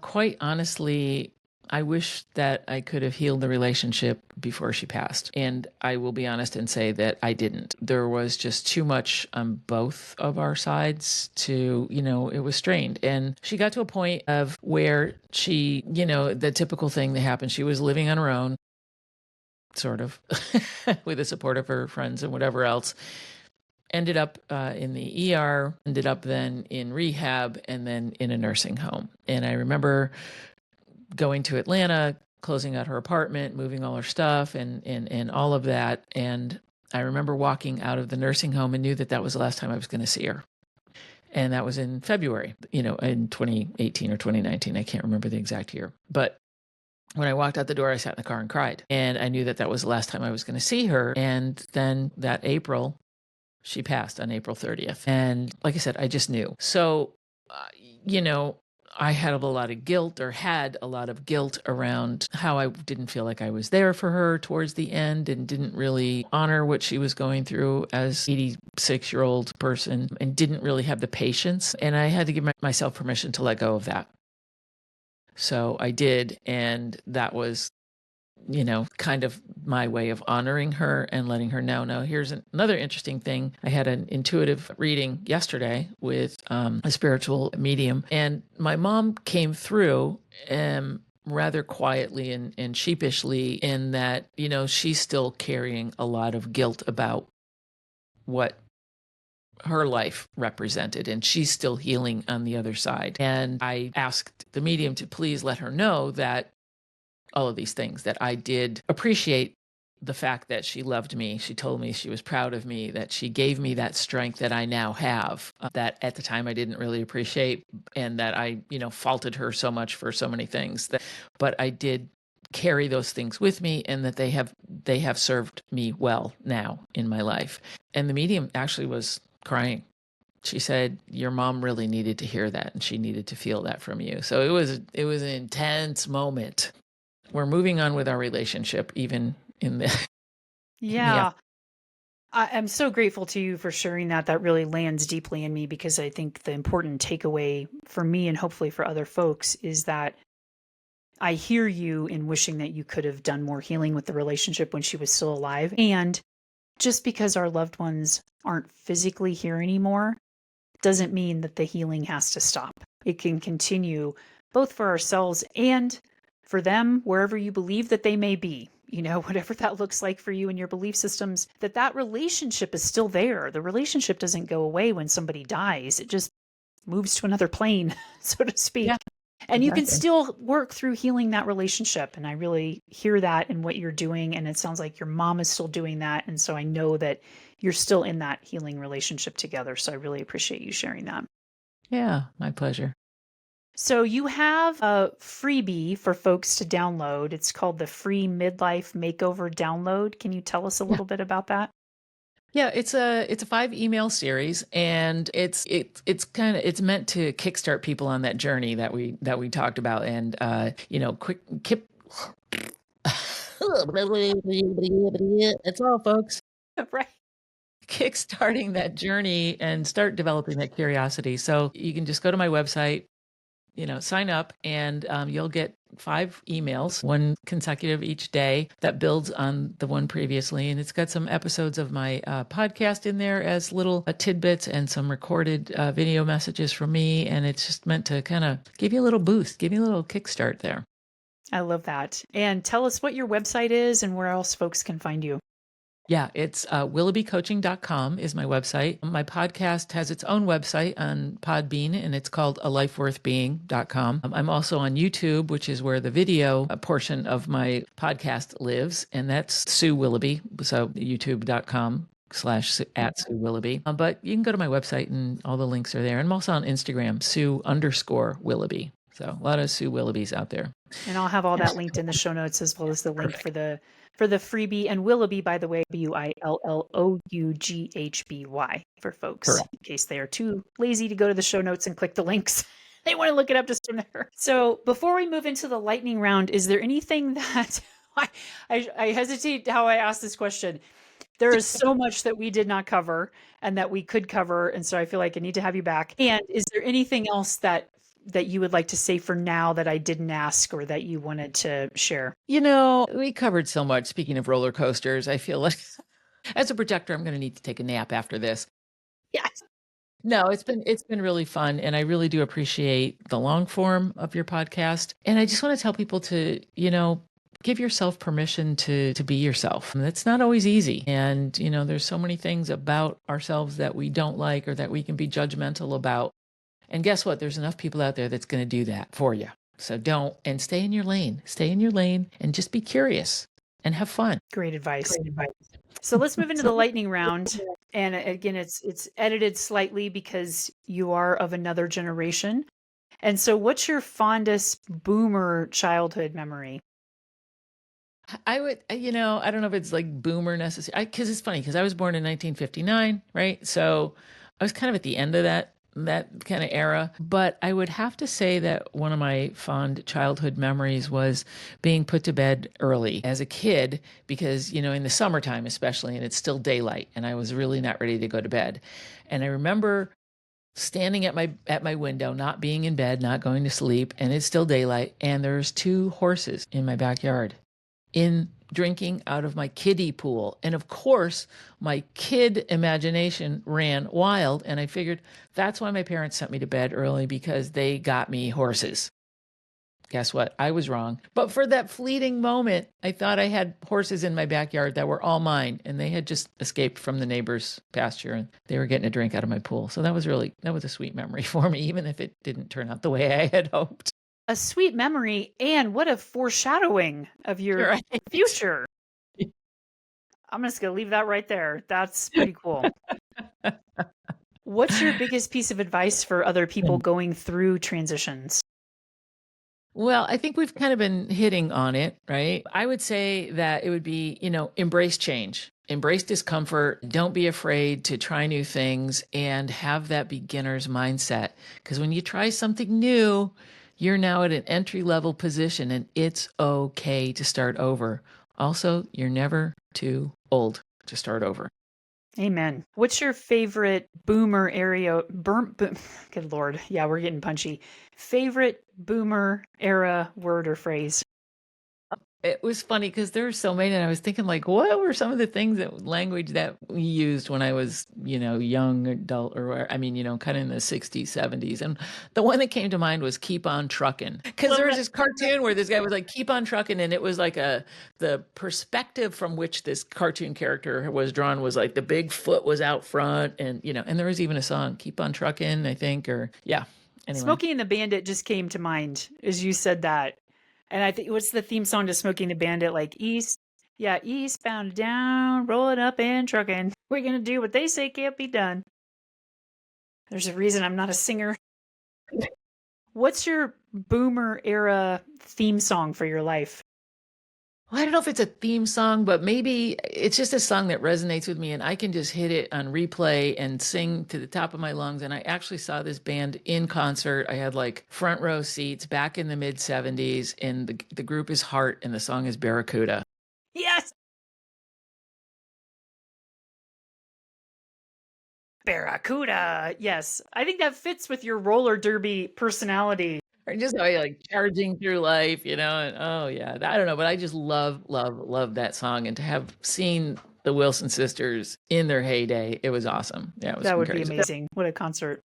quite honestly, I wish that I could have healed the relationship before she passed. And I will be honest and say that I didn't. There was just too much on both of our sides to, it was strained. And she got to a point of where she, the typical thing that happened, she was living on her own, sort of, with the support of her friends and whatever else. Ended up in the ER, ended up then in rehab, and then in a nursing home. And I remember going to Atlanta, closing out her apartment, moving all her stuff and all of that. And I remember walking out of the nursing home and knew that that was the last time I was going to see her. And that was in February, in 2018 or 2019. I can't remember the exact year. But when I walked out the door, I sat in the car and cried. And I knew that that was the last time I was going to see her. And then that April, she passed on April 30th. And like I said, I just knew. So, I had a lot of guilt around how I didn't feel like I was there for her towards the end and didn't really honor what she was going through as an 86-year-old person and didn't really have the patience. And I had to give myself permission to let go of that. So I did. And that was kind of my way of honoring her and letting her know. Now, here's another interesting thing. I had an intuitive reading yesterday with a spiritual medium, and my mom came through rather quietly and sheepishly in that, she's still carrying a lot of guilt about what her life represented, and she's still healing on the other side. And I asked the medium to please let her know that all of these things, that I did appreciate the fact that she loved me. She told me she was proud of me, that she gave me that strength that I now have, that at the time I didn't really appreciate, and that I, faulted her so much for so many things. But I did carry those things with me, and that they have served me well now in my life. And the medium actually was crying. She said, your mom really needed to hear that, and she needed to feel that from you. So it was an intense moment. We're moving on with our relationship, even in the Yeah. I'm so grateful to you for sharing that. That really lands deeply in me, because I think the important takeaway for me, and hopefully for other folks, is that I hear you in wishing that you could have done more healing with the relationship when she was still alive. And just because our loved ones aren't physically here anymore doesn't mean that the healing has to stop. It can continue, both for ourselves and for them, wherever you believe that they may be. Whatever that looks like for you and your belief systems, that relationship is still there. The relationship doesn't go away when somebody dies. It just moves to another plane, so to speak. Yeah, And you can exactly. still work through healing that relationship. And I really hear that in what you're doing. And it sounds like your mom is still doing that. And so I know that you're still in that healing relationship together. So I really appreciate you sharing that. Yeah, my pleasure. So you have a freebie for folks to download. It's called the Free Midlife Makeover Download. Can you tell us a Yeah. little bit about that? Yeah, it's a 5 email series, and it's meant to kickstart people on that journey that we talked about, and quick kip. That's all, folks. Right. Kickstarting that journey and start developing that curiosity. So you can just go to my website, sign up, and you'll get 5 emails, one consecutive each day, that builds on the one previously. And it's got some episodes of my podcast in there as little tidbits, and some recorded video messages from me. And it's just meant to kind of give you a little boost, give you a little kickstart there. I love that. And tell us what your website is and where else folks can find you. Yeah, it's willoughbycoaching.com is my website. My podcast has its own website on Podbean, and it's called alifeworthbeing.com. I'm also on YouTube, which is where the video portion of my podcast lives, and that's Sue Willoughby. So youtube.com/@Sue Willoughby. But you can go to my website, and all the links are there. And I'm also on Instagram, Sue_Willoughby. So a lot of Sue Willoughbys out there. And I'll have all that linked in the show notes, as well as the link for the freebie. And Willoughby, by the way, WILLOUGHBY for folks, Correct. in case they are too lazy to go to the show notes and click the links. They want to look it up just from there. So before we move into the lightning round, is there anything that I hesitate how I ask this question? There is so much that we did not cover and that we could cover. And so I feel like I need to have you back. And is there anything else that you would like to say for now that I didn't ask, or that you wanted to share? We covered so much. Speaking of roller coasters, I feel like as a projector, I'm going to need to take a nap after this. Yes. No, it's been really fun, and I really do appreciate the long form of your podcast. And I just want to tell people to, give yourself permission to be yourself. It's not always easy. And, there's so many things about ourselves that we don't like, or that we can be judgmental about. And guess what? There's enough people out there that's going to do that for you. So and stay in your lane. Stay in your lane and just be curious and have fun. Great advice. So let's move into the lightning round. And again, it's edited slightly because you are of another generation. And so what's your fondest boomer childhood memory? I would, I don't know if it's like boomer necessary, because it's funny, because I was born in 1959, right? So I was kind of at the end of that kind of era. But I would have to say that one of my fond childhood memories was being put to bed early as a kid, because, in the summertime especially, and it's still daylight, and I was really not ready to go to bed. And I remember standing at my window, not being in bed, not going to sleep, and it's still daylight, and there's 2 horses in my backyard, drinking out of my kiddie pool. And of course, my kid imagination ran wild, and I figured that's why my parents sent me to bed early, because they got me horses. Guess what? I was wrong. But for that fleeting moment, I thought I had horses in my backyard that were all mine, and they had just escaped from the neighbor's pasture, and they were getting a drink out of my pool. So that was a sweet memory for me, even if it didn't turn out the way I had hoped. A sweet memory, and what a foreshadowing of your Right. future. I'm just going to leave that right there. That's pretty cool. What's your biggest piece of advice for other people going through transitions? Well, I think we've kind of been hitting on it, right? I would say that it would be, embrace change, embrace discomfort. Don't be afraid to try new things and have that beginner's mindset. Because when you try something new, you're now at an entry level position and it's okay to start over. Also, you're never too old to start over. Amen. What's your favorite boomer area? Good Lord. Yeah, we're getting punchy. Favorite boomer era word or phrase? It was funny because there were so many, and I was thinking, like, what were some of the things language that we used when I was, young adult, or I mean, kind of in the 60s, 70s. And the one that came to mind was keep on trucking. Because there was this cartoon where this guy was like, keep on trucking. And it was like the perspective from which this cartoon character was drawn was like the big foot was out front. And, and there was even a song, keep on trucking, I think, or yeah. Anyway. Smokey and the Bandit just came to mind as you said that. And I think what's the theme song to Smokey and the Bandit? Like eastbound down, rolling up and trucking. We're gonna do what they say can't be done. There's a reason I'm not a singer. What's your boomer era theme song for your life? Well, I don't know if it's a theme song, but maybe it's just a song that resonates with me and I can just hit it on replay and sing to the top of my lungs. And I actually saw this band in concert. I had like front row seats back in the mid 70s, and the group is Heart and the song is Barracuda. Yes. Barracuda. Yes. I think that fits with your roller derby personality. Or just how like charging through life, and oh yeah, I don't know, but I just love that song, and to have seen the Wilson sisters in their heyday, it was awesome. Yeah, that would be amazing. What a concert.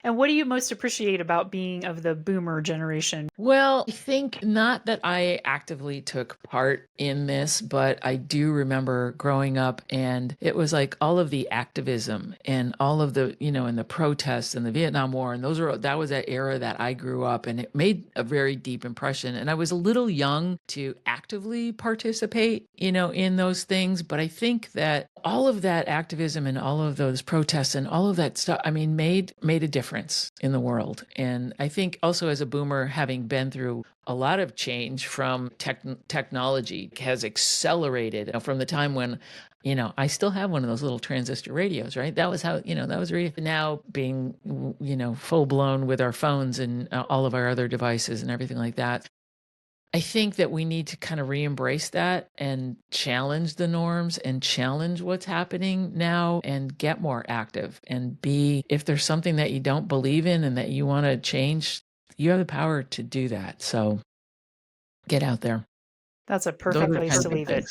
And what do you most appreciate about being of the boomer generation? Well, I think not that I actively took part in this, but I do remember growing up, and it was like all of the activism and all of the, and the protests and the Vietnam War. And that was that era that I grew up, and it made a very deep impression. And I was a little young to actively participate, in those things. But I think that all of that activism and all of those protests and all of that stuff, I mean, made a difference in the world. And I think also as a boomer, having been through a lot of change from technology has accelerated from the time when, I still have one of those little transistor radios, right? That was how, that was radio. Now being, full blown with our phones and all of our other devices and everything like that. I think that we need to kind of re-embrace that and challenge the norms and challenge what's happening now and get more active and if there's something that you don't believe in and that you want to change, you have the power to do that. So get out there. That's a perfect place to leave it.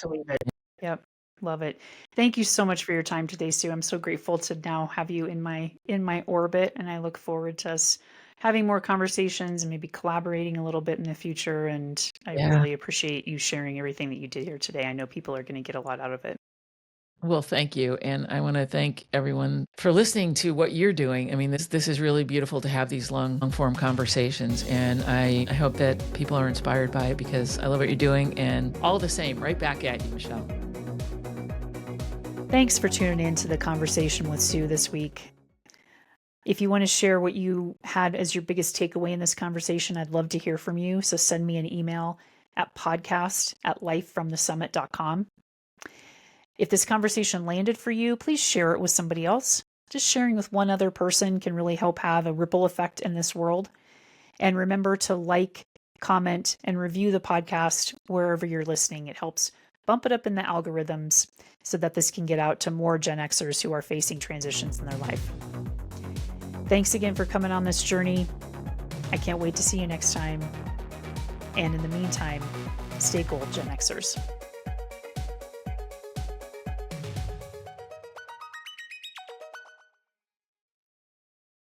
Yep. Love it. Thank you so much for your time today, Sue. I'm so grateful to now have you in my orbit, and I look forward to us having more conversations and maybe collaborating a little bit in the future. And I really appreciate you sharing everything that you did here today. I know people are going to get a lot out of it. Well, thank you. And I want to thank everyone for listening to what you're doing. I mean, this is really beautiful to have these long form conversations. And I hope that people are inspired by it, because I love what you're doing. And all the same, right back at you, Michelle. Thanks for tuning in to the conversation with Sue this week. If you want to share what you had as your biggest takeaway in this conversation, I'd love to hear from you. So send me an email at podcast@lifefromthesummit.com. If this conversation landed for you, please share it with somebody else. Just sharing with one other person can really help have a ripple effect in this world. And remember to like, comment, and review the podcast wherever you're listening. It helps bump it up in the algorithms so that this can get out to more Gen Xers who are facing transitions in their life. Thanks again for coming on this journey. I can't wait to see you next time. And in the meantime, stay gold, Gen Xers.